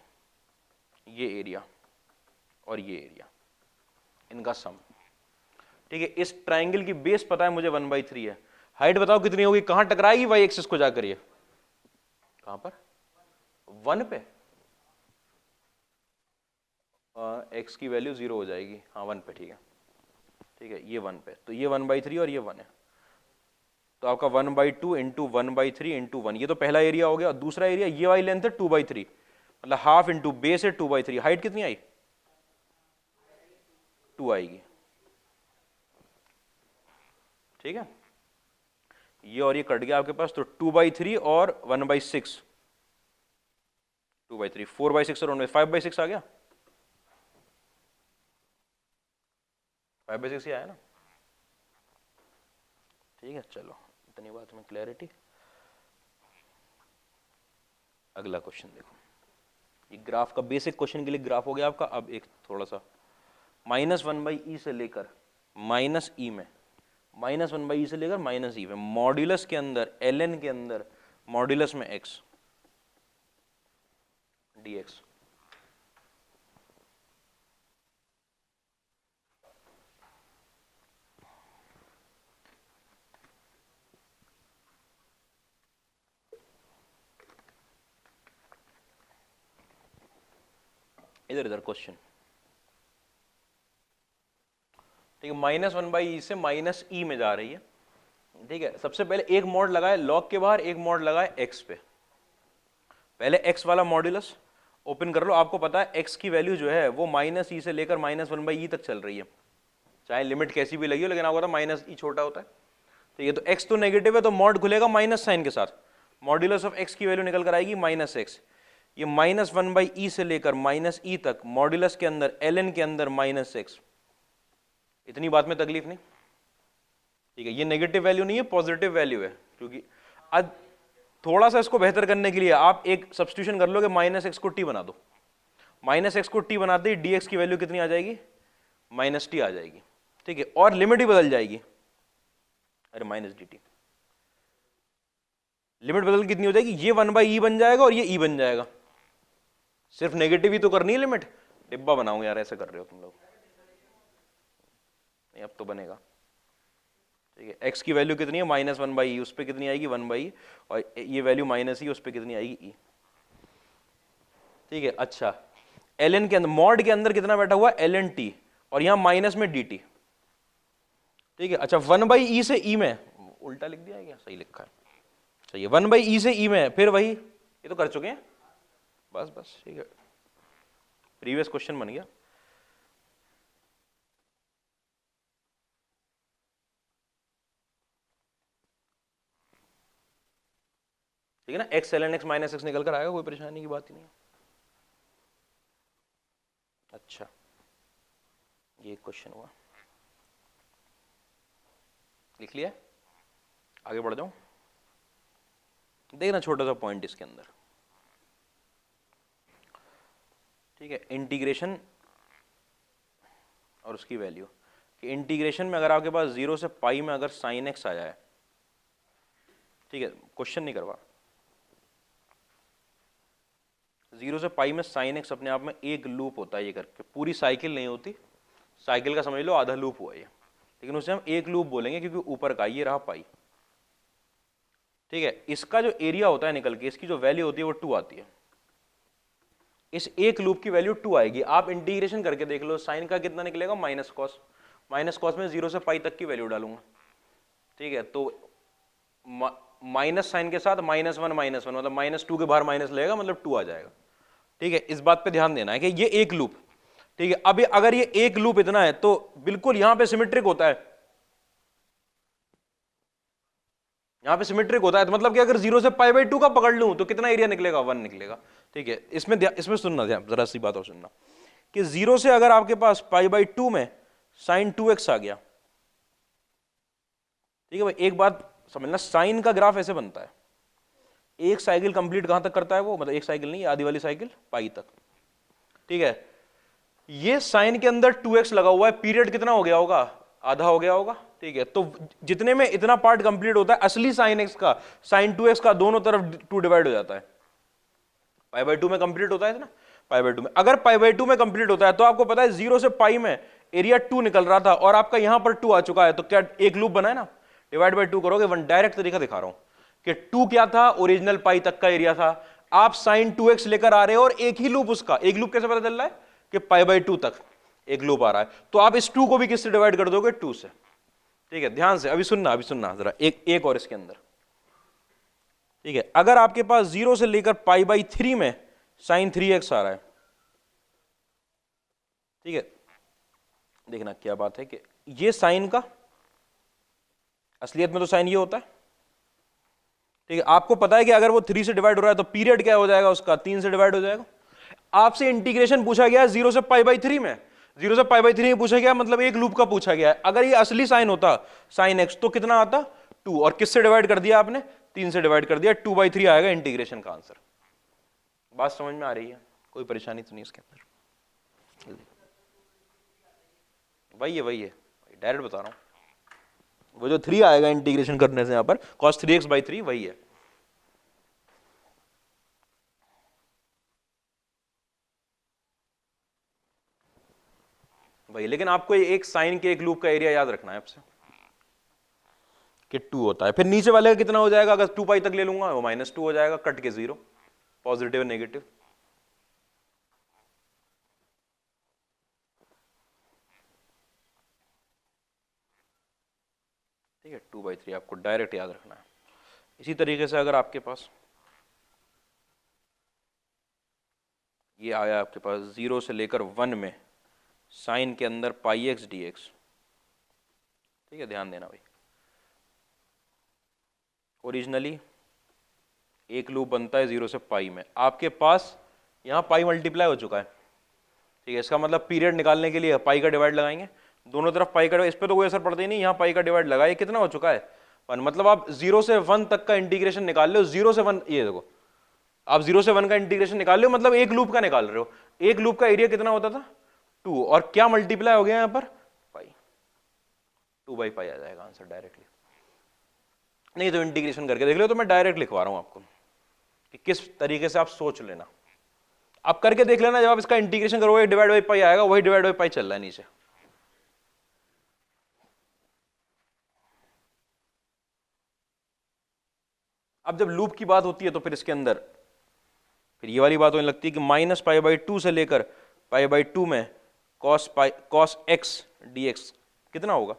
ये एरिया और ये एरिया, इनका सम। ठीक है, इस ट्राइंगल की बेस पता है मुझे 1/3 है, हाइट बताओ कितनी होगी, कहां टकराएगी y एक्सिस को जाकर, ये कहां पर, 1 पे, x की वैल्यू 0 हो जाएगी, हाँ 1 पे। ठीक है, ठीक है, ये 1 पे, तो ये 1/3 और ये 1 है, तो आपका 1/2 इंटू 1/3 इंटू 1, ये तो पहला एरिया हो गया। और दूसरा एरिया, ये वाली लेंथ है 2/3, मतलब हाफ इंटू बेस है 2/3, हाइट कितनी आई, 2 आएगी। ठीक है, ये और ये कट गया आपके पास, तो 2/3 और 1/6, 2/3, 4/6 और 1/6, 5/6 आ गया, 5/6 ही आया ना। ठीक है, चलो इतनी बात में क्लैरिटी। अगला क्वेश्चन देखो, ये ग्राफ का बेसिक क्वेश्चन के लिए ग्राफ हो गया आपका। अब एक थोड़ा सा -1/e से लेकर -e में, -1/e से लेकर -e में, मॉड्यूलस के अंदर ln के अंदर मॉड्यूलस में x dx। इधर इधर क्वेश्चन, ठीक है, -1/e से -e में जा रही है। ठीक है, सबसे पहले एक मॉड लगाए लॉग के बाहर, एक मॉड लगाए x पे। पहले x वाला मॉड्यूलस ओपन कर लो, आपको पता है x की वैल्यू जो है वो -e से लेकर -1/e तक चल रही है, चाहे लिमिट कैसी भी लगी हो, लेकिन आपको पता है -e छोटा होता है। तो ये तो x तो नेगेटिव है, तो मॉड खुलेगा माइनस साइन के साथ, मॉड्यूलस ऑफ x की वैल्यू निकल कर आएगी -x। ये -1/e से लेकर -e तक मॉड्यूलस के अंदर ln के अंदर -x। इतनी बात में तकलीफ नहीं। ठीक है, ये नेगेटिव वैल्यू नहीं है, पॉजिटिव वैल्यू है, क्योंकि आज थोड़ा सा इसको बेहतर करने के लिए आप एक सब्स्टिट्यूशन कर लो कि -x को t बना दो। -x को t बनाते ही dx की वैल्यू कितनी आ जाएगी, -t आ जाएगी। ठीक है, और लिमिट ही बदल जाएगी, अरे -dt, लिमिट बदल कितनी हो जाएगी, ये 1/e बन जाएगा और ये e बन जाएगा। सिर्फ नेगेटिव ही तो करनी है लिमिट, डिब्बा बनाऊंगा यार, ऐसे कर रहे हो तुम लोग, नहीं अब तो बनेगा। ठीक है, x की वैल्यू कितनी है -1/e, उस पर कितनी आएगी 1/e, और ये वैल्यू माइनस ही, उस पर कितनी आएगी e। ठीक है, अच्छा ln के अंदर, मॉड के अंदर कितना बैठा हुआ है ln t, और यहाँ माइनस में dt। ठीक है, अच्छा 1/e से e में, उल्टा लिख दिया है क्या, सही लिखा है, सही है, 1/e से e में, फिर वही, ये तो कर चुके हैं, बस बस ठीक है, प्रीवियस क्वेश्चन बन गया। ठीक है ना, x ln x minus x निकल कर आएगा, कोई परेशानी की बात ही नहीं है। अच्छा, ये क्वेश्चन हुआ, लिख लिया, आगे बढ़ जाऊं, देखना छोटा सा पॉइंट इसके अंदर। ठीक है, इंटीग्रेशन और उसकी वैल्यू, कि इंटीग्रेशन में अगर आपके पास 0 से पाई में अगर साइन x आ जाए, ठीक है, क्वेश्चन नहीं करवा, 0 से पाई में साइन x अपने आप में एक लूप होता है, ये करके पूरी साइकिल नहीं होती, साइकिल का समझ लो आधा लूप हुआ ये, लेकिन उसे हम एक लूप बोलेंगे क्योंकि ऊपर का ये रहा पाई। ठीक है, इसका जो एरिया होता है निकल के, इसकी जो वैल्यू होती है वो 2 आती है, इस एक लूप की वैल्यू 2 आएगी। आप इंटीग्रेशन करके देख लो, साइन का कितना निकलेगा माइनस कॉस में 0 से पाई तक की वैल्यू डालूंगा। ठीक है, तो माइनस साइन के साथ -1 मतलब -2 के बाहर माइनस लगेगा, मतलब 2 आ जाएगा। ठीक है, इस बात पे ध्यान देना है कि ये एक लूप, ठीक है, अभी अगर ये एक लूप इतना है तो बिल्कुल यहां पे सिमेट्रिक होता है, यहां पे सिमेट्रिक होता है, तो मतलब कि अगर 0 से π/2 का पकड़ लूं तो कितना एरिया निकलेगा, 1 निकलेगा। ठीक है, इसमें सुनना ध्यान, जरा सी बात और सुनना, कि 0 से अगर आपके पास π/2 में sin 2x आ गया, ठीक है भाई, एक बात समझना, साइन का ग्राफ ऐसे बनता है, एक साइकिल कंप्लीट कहां तक करता है वो, मतलब एक साइकिल नहीं, आधी वाली साइकिल पाई तक। ठीक है, ये साइन के अंदर 2x लगा हुआ है, पीरियड कितना हो गया होगा, आधा हो गया होगा। ठीक है, तो जितने में इतना पार्ट कंप्लीट होता है असली साइन x का, साइन 2x का, दोनों तरफ 2 डिवाइड हो जाता है, π/2 में कंप्लीट होता है ना, π/2 में, अगर π/2 में कंप्लीट होता है तो आपको पता है 0 से पाई में एरिया 2 निकल रहा था, और आपका यहां पर 2 आ चुका है, तो क्या एक लूप बना है ना, डिवाइड बाय 2 करोगे, वन डायरेक्ट तरीका दिखा रहा हूं कि 2 क्या था, ओरिजिनल पाई तक का एरिया था, आप साइन 2x लेकर आ रहे हो और एक ही लूप उसका, एक लूप कैसे पता चल रहा है कि π/2 तक एक लूप आ रहा है, तो आप इस 2 को भी किससे डिवाइड कर दोगे, 2 से। ठीक है, ध्यान से अभी सुनना जरा, एक और इसके अंदर। ठीक है, अगर आपके पास 0 से लेकर π/3 में sin 3x आ रहा है, ठीक है, देखना क्या बात है कि ये साइन का, असलियत में तो साइन ये होता है। ठीक है, आपको पता है कि अगर वो 3 से डिवाइड हो रहा है तो पीरियड क्या हो जाएगा उसका, 3 से डिवाइड हो जाएगा। आपसे इंटीग्रेशन पूछा गया 0 से π/3 में, 0 से π/3 में पूछा गया, मतलब एक लूप का पूछा गया है। अगर ये असली साइन होता साइन x तो कितना आता 2, और किससे डिवाइड कर दिया आपने, 3 से डिवाइड कर दिया, 2/3 आएगा इंटीग्रेशन का आंसर। बात समझ में आ रही है, कोई परेशानी तो नहीं इसके अंदर, वही है डायरेक्ट बता रहा हूं, वो जो 3 आएगा इंटीग्रेशन करने से यहां पर cos 3x/3 वही है। वही, लेकिन आपको एक साइन के एक लूप का एरिया याद रखना है आपसे कि 2 होता है, फिर नीचे वाले का कितना हो जाएगा, अगर 2 पाई तक ले लूंगा वो -2 हो जाएगा, कट के 0, पॉजिटिव नेगेटिव। ठीक है, 2/3 आपको डायरेक्ट याद रखना है। इसी तरीके से अगर आपके पास ये आया आपके पास 0 से लेकर 1 में साइन के अंदर πx dx, ठीक है, ध्यान देना भाई, ओरिजिनली एक लूप बनता है 0 से पाई में, आपके पास यहाँ पाई मल्टीप्लाई हो चुका है। ठीक है, इसका मतलब पीरियड निकालने के लिए पाई का डिवाइड लगाएंगे, दोनों तरफ पाई का, इस पर तो कोई असर पड़ता ही नहीं, यहाँ पाई का डिवाइड लगा, ये कितना हो चुका है 1, मतलब आप 0 से 1 तक का इंटीग्रेशन निकाल लो, 0 से 1, ये देखो आप 0 से 1 का इंटीग्रेशन निकाल लो, मतलब एक लूप का निकाल रहे हो, एक लूप का एरिया कितना होता था 2, और क्या मल्टीप्लाई हो गया यहाँ पर पाई, 2/पाई आ जाएगा आंसर डायरेक्टली। नहीं तो इंटीग्रेशन करके देख लो, तो मैं डायरेक्ट लिखवा रहा हूं आपको कि किस तरीके से आप सोच लेना, आप करके देख लेना, जब आप इसका इंटीग्रेशन करोगे डिवाइड बाई पाई आएगा, वही डिवाइड बाई पाई चल रहा है नीचे। अब जब लूप की बात होती है तो फिर इसके अंदर फिर ये वाली बात होने लगती है कि माइनस पाई बाई टू से लेकर पाई बाई टू में कॉस एक्स डी एक्स कितना होगा?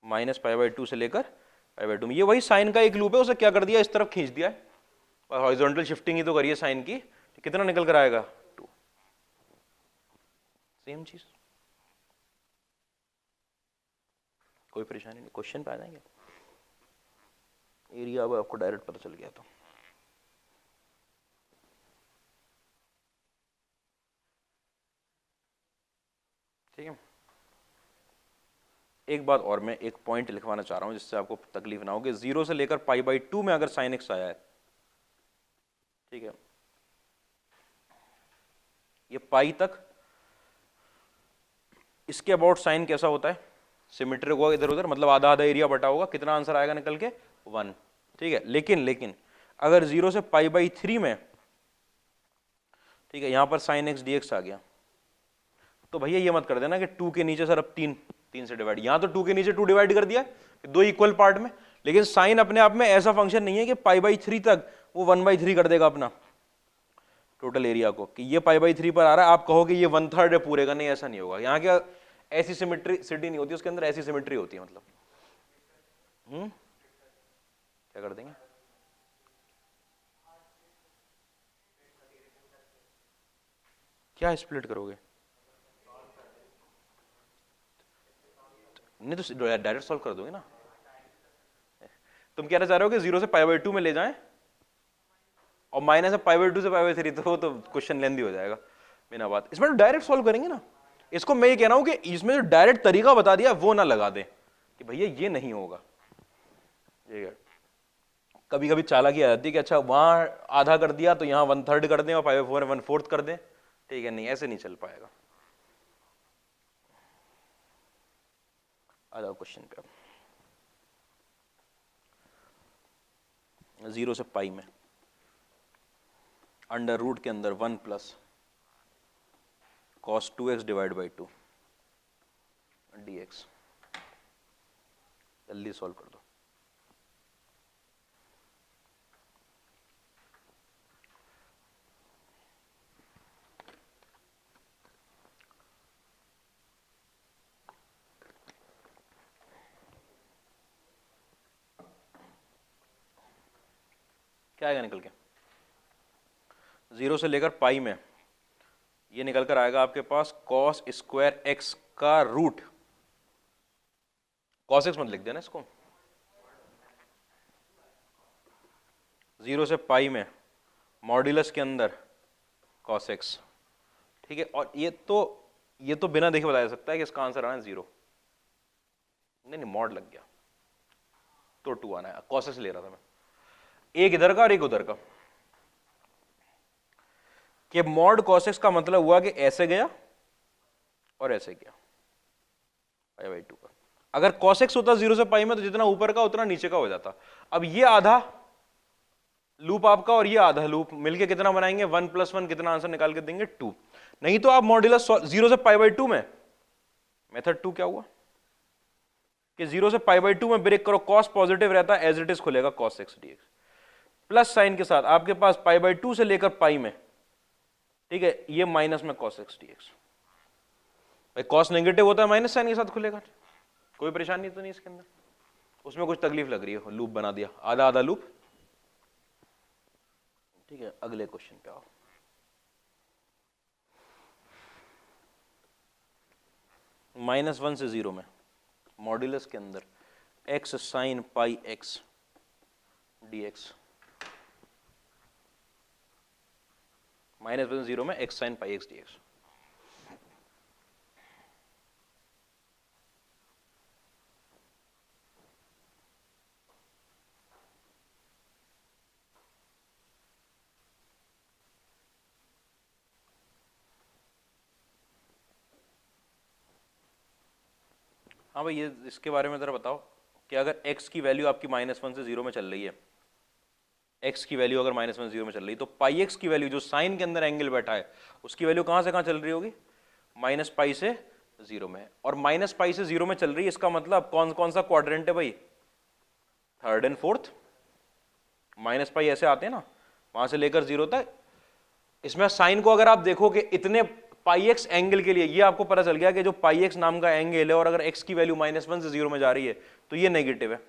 माइनस पाई बाई टू से लेकर पाई बाई टू में, ये वही साइन का एक लूप है, उसे क्या कर दिया, इस तरफ खींच दिया है और हॉरिजॉन्टल शिफ्टिंग ही तो करिए साइन की, कितना निकल कर आएगा? टू। सेम चीज, कोई परेशानी नहीं, क्वेश्चन पे आ जाएंगे। एरिया अब आपको डायरेक्ट पता चल गया तो ठीक है। एक बात और मैं एक पॉइंट लिखवाना चाह रहा हूं जिससे आपको तकलीफ ना हो कि 0 से लेकर पाई बाई टू में अगर साइन एक्स आया है, ठीक है, ये पाई तक इसके अबाउट साइन कैसा होता है? सिमेट्रिक होगा इधर उधर, मतलब आधा आधा एरिया बटा होगा, कितना आंसर आएगा निकल के? 1। ठीक है, लेकिन अगर 0 से पाई बाई थ्री में, ठीक है, यहां पर साइन एक्स डी एक्स आ गया, तो भैया ये मत कर देना कि 2 के नीचे सर अब 3 से डिवाइड, यहां तो 2 के नीचे 2 डिवाइड कर दिया दो इक्वल पार्ट में, लेकिन साइन अपने आप में ऐसा फंक्शन नहीं है कि पाई बाई थ्री तक वो 1/3 कर देगा अपना टोटल एरिया को, कि ये पाई बाई थ्री पर आ रहा है आप कहो कि ये 1/3 है पूरे का, नहीं ऐसा नहीं होगा। यहाँ क्या ऐसी सिमेट्रिसिटी नहीं होती उसके अंदर, ऐसी सिमेट्री होती है, मतलब क्या कर देंगे? क्या स्प्लिट करोगे? नहीं तो डायरेक्ट सॉल्व कर दोगे ना। तुम कहना चाह रहे हो कि 0 से पाई बाई टू में ले जाएं और माइनस है पाई बाई टू से पाई बाई थ्री, तो क्वेश्चन लेंदी हो जाएगा बिना बात। इसमें तो डायरेक्ट सॉल्व करेंगे ना। इसको मैं ये कह रहा हूं कि इसमें जो डायरेक्ट तरीका बता दिया वो ना लगा दे कि भैया ये नहीं होगा। कभी कभी चालाकी आ जाती है कि अच्छा वहां आधा कर दिया तो यहाँ 1/3 कर दें और पाई बाई फोर 1/4 कर दें, ठीक है, नहीं ऐसे नहीं चल पाएगा। आ जाओ क्वेश्चन पे। 0 से पाई में अंडर रूट के अंदर 1 plus cos 2x divide by 2 dx, जल्दी सॉल्व कर दो। क्या आएगा निकल के? 0 से लेकर पाई में ये निकल कर आएगा आपके पास cos स्क्वायर x का रूट, cos x मत लिख देना इसको, 0 से पाई में मॉड्यूलस के अंदर cos x, ठीक है। और ये तो बिना देखे बताया जा सकता है कि इसका आंसर आना है 0, नहीं मॉड लग गया तो 2 आना है, cos x ले रहा था मैं, एक इधर का और एक उधर का, कि मॉड cos x का मतलब हुआ कि ऐसे गया और ऐसे गया पाई बाई 2 का। अगर cos x होता 0 से पाई में तो जितना ऊपर का उतना नीचे का हो जाता। अब ये आधा लूप आपका और ये आधा लूप मिलके कितना बनाएंगे? 1 + 1, कितना आंसर निकाल के देंगे? 2। नहीं तो आप मॉड्यूलस 0 से पाई बाई 2 में मेथड 2 क्या हुआ कि 0 से पाई बाई 2 में ब्रेक करो, cos पॉजिटिव रहता है, एज इट इज खुलेगा cos x dx, plus sign के साथ आपके पास पाई बाई 2 से लेकर पाई में, ठीक है, ये माइनस में cos x dx। भाई cos नेगेटिव होता है माइनस साइन के साथ खुलेगा, कोई परेशानी तो नहीं इसके अंदर। उसमें कुछ तकलीफ लग रही है, लूप बना दिया आधा आधा लूप, ठीक है। अगले क्वेश्चन पे आओ। -1 से 0 में मॉड्यूलस के अंदर x sin पाई x dx, -1 से 0 में x sin पाई x dx। हाँ भाई, ये इसके बारे में जरा बताओ कि अगर x की वैल्यू आपकी -1 से 0 में चल रही है, x की वैल्यू अगर -1 से 0 में चल रही है, तो पाई x की वैल्यू जो साइन के अंदर एंगल बैठा है उसकी वैल्यू कहाँ से कहाँ चल रही होगी? माइनस पाई से 0 में, और माइनस पाई से 0 में चल रही है, इसका मतलब कौन कौन सा क्वाड्रेंट है भाई, third and fourth. Minus pi ऐसे आते हैं ना, वहां से लेकर 0 तक। इसमें साइन को अगर आप देखो कि इतने पाई एक्स एंगल के लिए, ये आपको पता चल गया कि जो पाई एक्स नाम का एंगल है और अगर एक्स की वैल्यू -1 से 0 में जा रही है तो ये नेगेटिव है,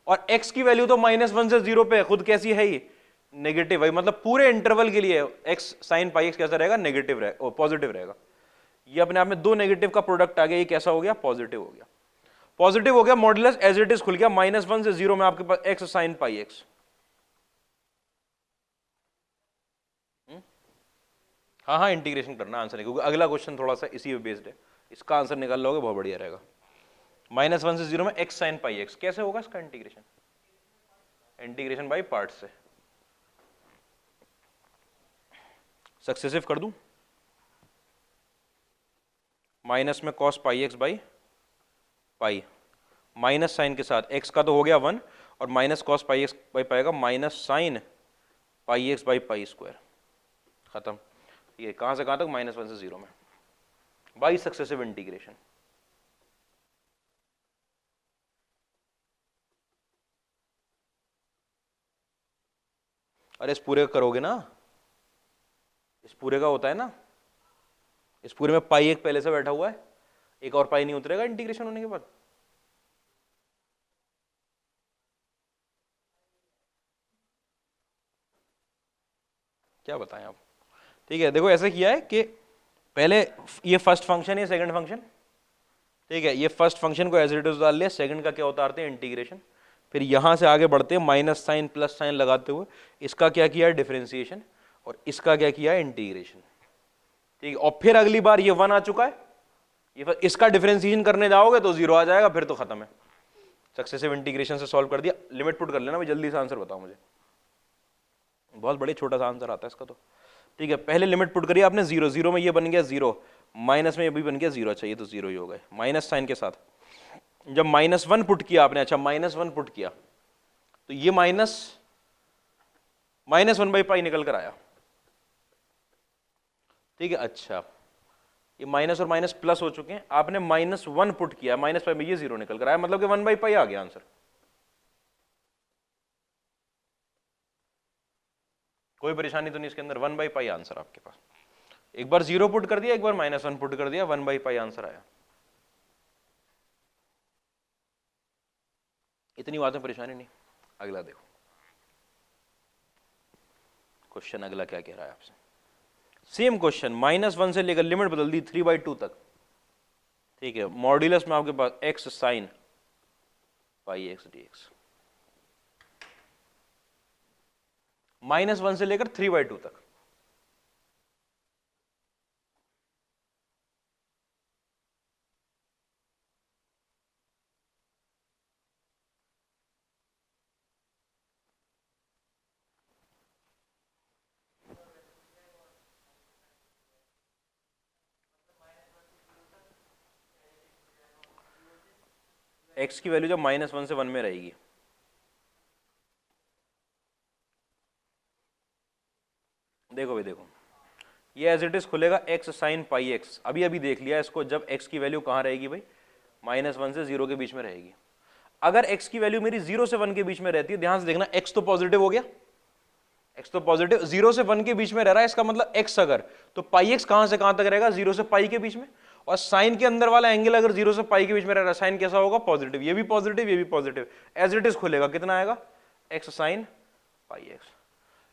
और एक्स की वैल्यू तो -1 से 0 पे खुद कैसी है ही नेगेटिव है, मतलब पूरे इंटरवल के लिए एक्स साइन पाई एक्स कैसा रहेगा, नेगेटिव रहेगा, पॉजिटिव रहेगा। ये अपने आप में दो नेगेटिव का प्रोडक्ट आ गया, ये कैसा हो गया, पॉजिटिव हो गया। पॉजिटिव हो गया, मॉडुलस एज इट इज खुल गया, -1 से 0 में आपके पास एक्स साइन पाई एक्स। हाँ हाँ, इंटीग्रेशन करना, आंसर नहीं, क्योंकि अगला क्वेश्चन थोड़ा सा इसी पे बेस्ड है, इसका आंसर निकाल लोगे बहुत बढ़िया रहेगा। -1 से 0 में एक्स साइन पाई एक्स, कैसे होगा इसका इंटीग्रेशन, इंटीग्रेशन बाय पार्ट से। सक्सेसिव कर दूं, माइनस में cos pi x by pi, minus sign के साथ एक्स का तो हो गया 1, और minus cos pi x by पाएगा minus sine pi x by pi square, खत्म। ये कहां से कहां तक, -1 से 0 में, बाई सक्सेसिव इंटीग्रेशन। अरे इस पूरे का करोगे ना, इस पूरे का होता है ना, इस पूरे में पाई एक पहले से बैठा हुआ है, एक और पाई नहीं उतरेगा इंटीग्रेशन होने के बाद। क्या बताएं आप, ठीक है। देखो ऐसे किया है कि पहले ये फर्स्ट फंक्शन है, सेकंड फंक्शन, ठीक है, ये फर्स्ट फंक्शन को एज इट इज डाल लिया, सेकंड का क्या उतारते हैं, इंटीग्रेशन। फिर यहां से आगे बढ़ते हैं, माइनस साइन प्लस साइन लगाते हुए इसका क्या किया है, डिफरेंशिएशन, और इसका क्या किया है, इंटीग्रेशन, ठीक है। और फिर अगली बार ये 1 आ चुका है, ये इसका डिफरेंशिएशन करने जाओगे तो 0 आ जाएगा, फिर तो खत्म है। सक्सेसिव इंटीग्रेशन से सॉल्व कर दिया, लिमिट पुट कर लेना भाई, जल्दी से आंसर बताओ मुझे, बहुत बड़े छोटा सा आंसर आता है इसका तो, ठीक है। पहले लिमिट पुट करिए आपने, 0 0 में ये बन गया 0, माइनस में ये भी बन गया 0, अच्छा ये तो 0 ही हो गए, माइनस साइन के साथ। जब -1 पुट किया आपने, अच्छा -1 पुट किया तो ये -1 बाई पाई निकल कर आया, ठीक है। अच्छा ये माइनस और माइनस प्लस हो चुके हैं, आपने -1 पुट किया, माइनस पाई में ये 0 निकल कर आया, मतलब कि 1 बाई पाई आ गया आंसर। कोई परेशानी तो नहीं इसके अंदर, 1 बाई पाई आंसर आपके पास। एक बार 0 पुट कर दिया, एक बार -1 पुट कर दिया, 1 बाई पाई आंसर आया। इतनी बात में परेशानी नहीं। अगला देखो क्वेश्चन, अगला क्या कह रहा है आपसे, सेम क्वेश्चन, -1 से लेकर लिमिट बदल दी 3/2 तक, ठीक है। मॉड्यूलस में आपके पास x sine pi x dx, -1 से लेकर 3/2 तक, एक्स की वैल्यू जब -1 से 1 में रहेगी, देखो भाई देखो, ये एज इट इज खुलेगा एक्स साइन पाई एक्स, अभी अभी देख लिया इसको, जब एक्स की वैल्यू कहां रहेगी भाई, -1 से 0 के बीच में रहेगी। अगर एक्स की वैल्यू मेरी 0 से 1 के बीच में रहती है, ध्यान से देखना, एक्स तो पॉजिटिव हो गया, एक्स तो पॉजिटिव, 0 से 1 के बीच में रह रहा है, इसका मतलब एक्स अगर, तो पाई एक्स कहां से कहां तक रहेगा, 0 से पाई के बीच में, और साइन के अंदर वाला एंगल अगर 0 से पाई के बीच में रह रहा है, साइन कैसा होगा, पॉजिटिव, ये भी पॉजिटिव, ये भी पॉजिटिव, एज इट इज खुलेगा, कितना आएगा, एक्स साइन पाई एक्स।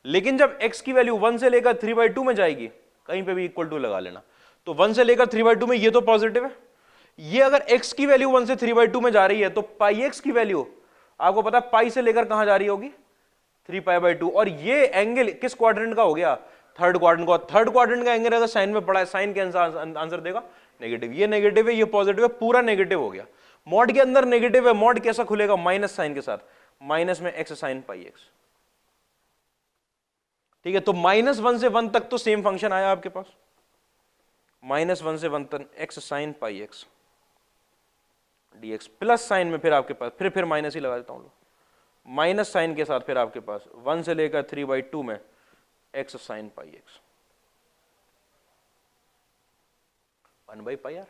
लेकिन जब x की वैल्यू 1 से लेकर 3/2 में जाएगी, कहीं पे भी इक्वल टू लगा लेना, तो 1 से लेकर 3/2 में ये तो पॉजिटिव है, ये अगर x की वैल्यू 1 से 3/2 में जा रही है तो पाई x की वैल्यू आपको पता है पाई से लेकर कहां जा रही होगी, 3π/2, और ये एंगल किस क्वाड्रेंट का हो गया, थर्ड क्वाड्रेंट का। थर्ड क्वाड्रेंट का एंगल अगर साइन में पड़ा है, साइन के आंसर देगा नेगेटिव, ये नेगेटिव है, ये पॉजिटिव है, पूरा नेगेटिव हो गया। मॉड के अंदर नेगेटिव है, मॉड कैसा खुलेगा, माइनस साइन के साथ, माइनस में एक्स साइन पाई एक्स, ठीक है। तो -1 से 1 तक तो सेम फंक्शन आया आपके पास, -1 से 1 तक x sine pi x dx, plus sign में फिर आपके पास फिर माइनस ही लगा देता हूं, माइनस साइन के साथ फिर आपके पास 1 से लेकर 3/2 में एक्स साइन पाई एक्स। 1/π यार,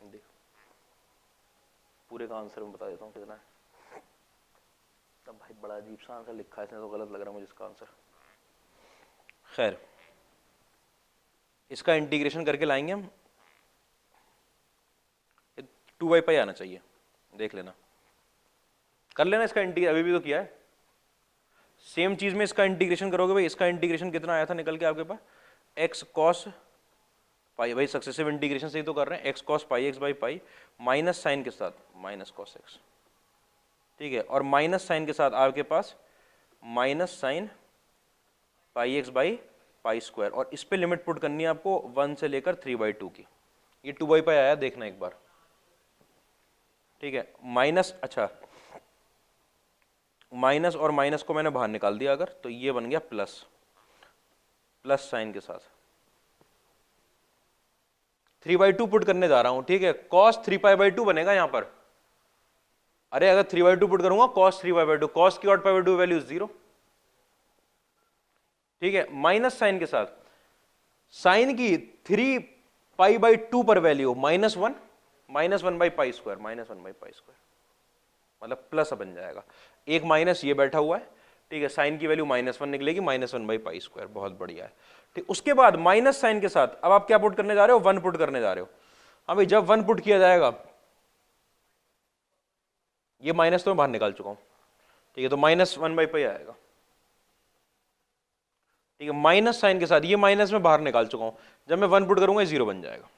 देखो पूरे का आंसर मैं बता देता हूँ कितना है। तब भाई बड़ा अजीब सा आंसर लिखा है इसने, तो गलत लग रहा है मुझे इसका आंसर। खैर इसका इंटीग्रेशन करके लाएंगे हम, 2/π आना चाहिए, देख लेना, कर लेना इसका इंटीग्रेशन, अभी भी तो किया है। सेम चीज में इसका इंटीग्रेशन करोगे भाई, इसका इंटीग्रेशन कितना आया था निकल के आपके पास, x cos पाई, भाई सक्सेसिव इंटीग्रेशन से ही तो कर रहे हैं, x cos πx/π minus sign के साथ माइनस cos x, ठीक है, और माइनस साइन के साथ आपके पास माइनस साइन πx/π², और इस पे लिमिट पुट करनी है आपको 1 से लेकर 3/2 की। ये 2/π आया, देखना एक बार, ठीक है, माइनस, अच्छा माइनस और माइनस को मैंने बाहर निकाल दिया अगर, तो ये बन गया प्लस, प्लस साइन के साथ 3/2 पुट करने जा रहा हूं, ठीक है, cos 3π/2 बनेगा यहां पर। अरे अगर 3/2 पुट करूंगा cos 3π/2, cos की और π/2 वैल्यू 0, ठीक है, माइनस साइन के साथ साइन की 3π/2 पर वैल्यू -1, -1/π², -1/π², मतलब प्लस बन जाएगा, एक माइनस ये बैठा हुआ है, ठीक है, साइन की वैल्यू -1 निकलेगी, -1/π², बहुत बढ़िया है, ठीक। उसके बाद माइनस साइन के साथ अब आप क्या पुट करने जा रहे हो, 1 पुट करने जा रहे हो। हाँ भाई, जब 1 पुट किया जाएगा, ये माइनस तो मैं बाहर निकाल चुका हूं, ठीक है, तो -1/π आएगा, ठीक है, माइनस साइन के साथ ये माइनस में बाहर निकाल चुका हूं, जब मैं 1 पुट करूंगा 0 बन जाएगा,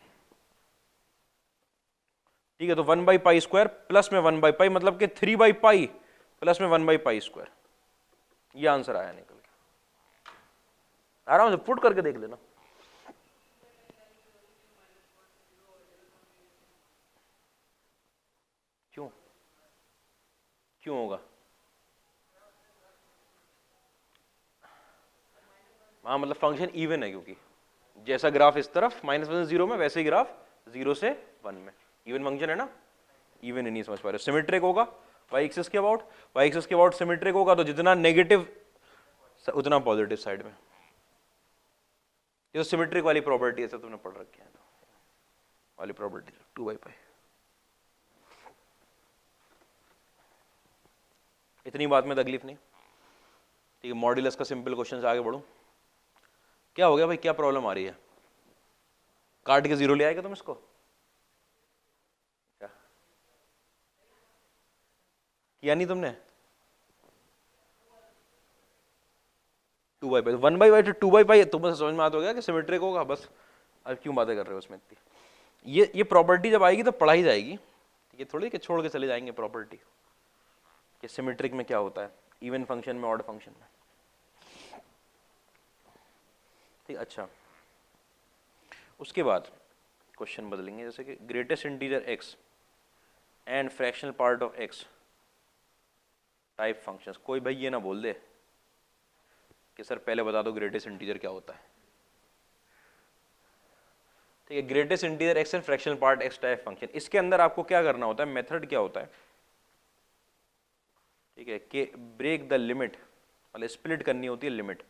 ठीक है, तो 1/π² प्लस में 1/π, मतलब कि 3/π प्लस में 1/π², ये आंसर आया निकल के, आराम से पुट करके देख लेना। क्यों क्यों होगा? हाँ, मतलब फंक्शन इवन है, क्योंकि जैसा ग्राफ इस तरफ -1 से 0 में, वैसे ही ग्राफ 0 से 1 में, इवन फंक्शन है ना, इवन ही नहीं समझ पा रहे, सिमेट्रिक होगा y एक्सिस के अबाउट, y एक्सिस के अबाउट सिमेट्रिक होगा, तो जितना नेगेटिव उतना पॉजिटिव साइड में, ये तो सिमेट्रिक वाली प्रॉपर्टी है, तुमने पढ़ रखी है वाली प्रॉपर्टी 2/π। इतनी बात में तकलीफ नहीं, ठीक है, मॉड्यूलस का सिंपल क्वेश्चन से आगे बढ़ूं। क्या हो गया भाई, क्या प्रॉब्लम आ रही है, काट के 0 ले आएगा तुम इसको, क्या किया नहीं तुमने, 2/π, 1/π to 2/π, तुम्हें समझ में आता हो गया कि सिमेट्रिक होगा, बस अब क्यों बातें कर रहे हो उसमें इतनी। ये प्रॉपर्टी जब आएगी तो पढ़ाई जाएगी, ये थोड़ी कि छोड़ के चले जाएंगे प्रॉपर्टी कि सिमेट्रिक में क्या होता है, इवन फंक्शन में, ऑड फंक्शन में, ठीक। अच्छा, उसके बाद क्वेश्चन बदलेंगे, जैसे कि greatest integer x and fractional part of x type functions. कोई भाई ये ना बोल दे कि सर पहले बता दो ग्रेटेस्ट इंटीजर क्या होता है, ठीक है, greatest integer x and fractional part x type function, इसके अंदर आपको क्या करना होता है, मेथड क्या होता है, ठीक है, कि ब्रेक द लिमिट, मतलब स्प्लिट करनी होती है limit,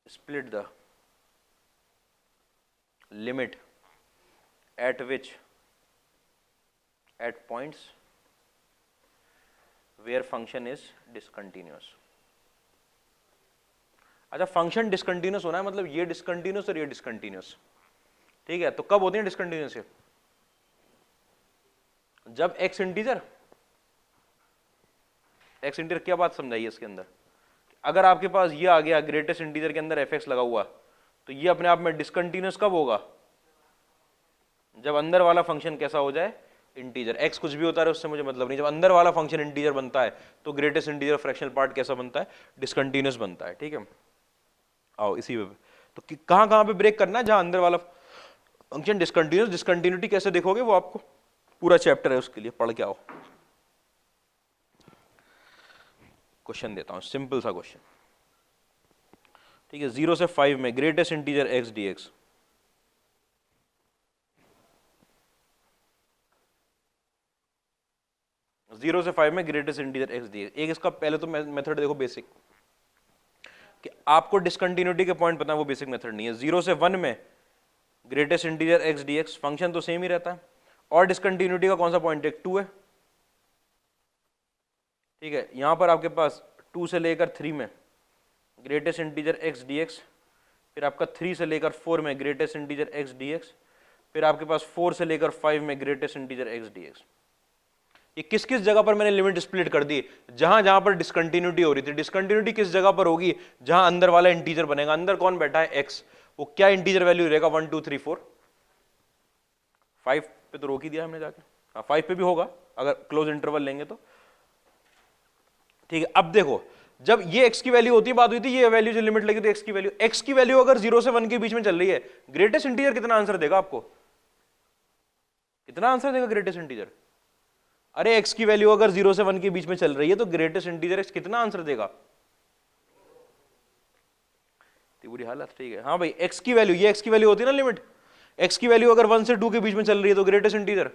split the limit at which at points where function is discontinuous। अच्छा, फंक्शन डिसकंटिन्यूस होना है, मतलब ये डिसकंटिन्यूस और ये डिसकंटिन्यूस, ठीक है, तो कब होती है डिसकंटिन्यूस, जब एक्स इंटीजर क्या बात समझाइए इसके अंदर, अगर आपके पास ये आ गया ग्रेटेस्ट इंटीजर के अंदर fx लगा हुआ, तो ये अपने आप में डिसकंटिन्यूस कब होगा, जब अंदर वाला फंक्शन कैसा हो जाए, इंटीजर। x कुछ भी होता है उससे मुझे मतलब नहीं, जब अंदर वाला फंक्शन इंटीजर बनता है तो ग्रेटेस्ट इंटीजर फ्रैक्शनल पार्ट कैसा बनता है, डिसकंटिन्यूस बनता है, ठीक है। आओ इसी पे, तो कहां कहां पे ब्रेक करना है, जहां अंदर वाला फंक्शन डिसकंटिन्यूस, डिसकंटिन्यूटी कैसे देखोगे वो आपको पूरा चैप्टर है, उसके लिए पढ़ के आओ। क्वेश्चन देता हूं, सिंपल सा क्वेश्चन, ठीक है, 0 से 5 में ग्रेटेस्ट इंटीजर x dx, 0 से 5 में greatest integer x D x. एक इसका पहले तो मेथड देखो बेसिक, कि आपको डिसकंटिन्यूटी के पॉइंट पता है, वो बेसिक मेथड नहीं है। 0 से 1 में greatest integer x D x, function तो सेम ही रहता है, और डिसकंटिन्यूटी का कौन सा पॉइंट है, 2 है, ठीक है। यहां पर आपके पास 2 से लेकर 3 में greatest integer x D x, फिर आपका 3 से लेकर 4 में greatest integer x D x, फिर आपके पास 4 से लेकर 5 में greatest integer x D x. ये किस किस जगह पर मैंने लिमिट स्प्लिट कर दी, जहां जहां पर डिसकंटिन्यूटी हो रही थी। डिसकंटिन्यूटी किस जगह पर होगी, जहां अंदर वाला इंटीजर बनेगा। अंदर कौन बैठा है, एक्स, वो क्या इंटीजर वैल्यू रहेगा, 1 2 3 4 5 पे तो रोक ही दिया हमने जाके, हाँ 5 पे भी होगा अगर क्लोज इंटरवल लेंगे तो, ठीक है। अब देखो, जब ये x की वैल्यू होती है, बात हुई थी ये वैल्यू जो लिमिट लगी तो x की वैल्यू अगर 0 से 1 के बीच में चल रही है, ग्रेटेस्ट इंटीजर कितना आंसर देगा आपको, कितना आंसर देगा ग्रेटेस्ट इंटीजर। अरे x की वैल्यू अगर 0 से 1 के बीच में चल रही है तो ग्रेटेस्ट इंटीजर x कितना आंसर देगा, बुरी हालत, ठीक है। हाँ भाई, x की वैल्यू, ये x की वैल्यू होती है ना लिमिट, x की वैल्यू अगर 1 से 2 के बीच में चल रही है तो ग्रेटेस्ट इंटीजर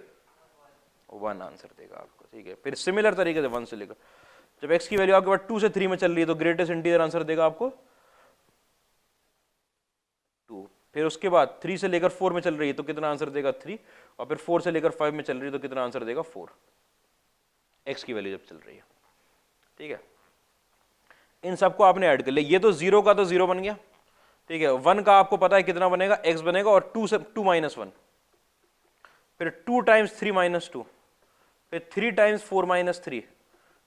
1 आंसर देगा आपको, ठीक है। फिर सिमिलर तरीके से 1 से लेकर, जब x की वैल्यू आपके पास 2 से 3 में चल रही है तो ग्रेटेस्ट इंटीजर आंसर देगा आपको 2। फिर उसके बाद 3 से लेकर 4 में चल रही है तो कितना आंसर देगा 3, और फिर 4 से लेकर 5 में चल रही है तो कितना आंसर देगा 4, x की वैल्यू जब चल रही है, ठीक है। इन सबको आपने ऐड कर लिया, ये तो 0 का तो 0 बन गया, ठीक है। 1 का आपको पता है कितना बनेगा, x बनेगा, और 2 से 2 माइनस 1, फिर 2 टाइम्स 3 माइनस 2, फिर 3 टाइम्स 4 माइनस 3,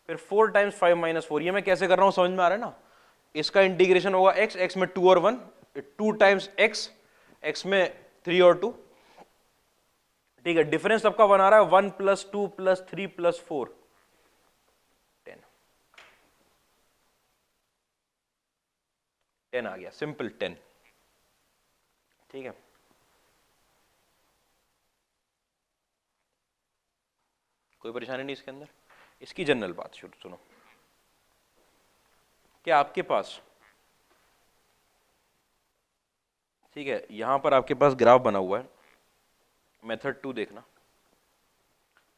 फिर 4 टाइम्स 5 माइनस 4। ये मैं कैसे कर रहा हूं समझ में आ रहा है ना। इसका इंटीग्रेशन होगा x में 2 और 1, 2 टाइम्स x में 3 और 2, ठीक है। डिफरेंस सबका बना रहा है 1 प्लस 2 प्लस 3 प्लस 4 10 आ गया, सिंपल 10, ठीक है। कोई परेशानी नहीं इसके अंदर। इसकी जनरल बात शुरू सुनो, कि आपके पास, ठीक है, यहां पर आपके पास ग्राफ बना हुआ है, मेथड 2 देखना,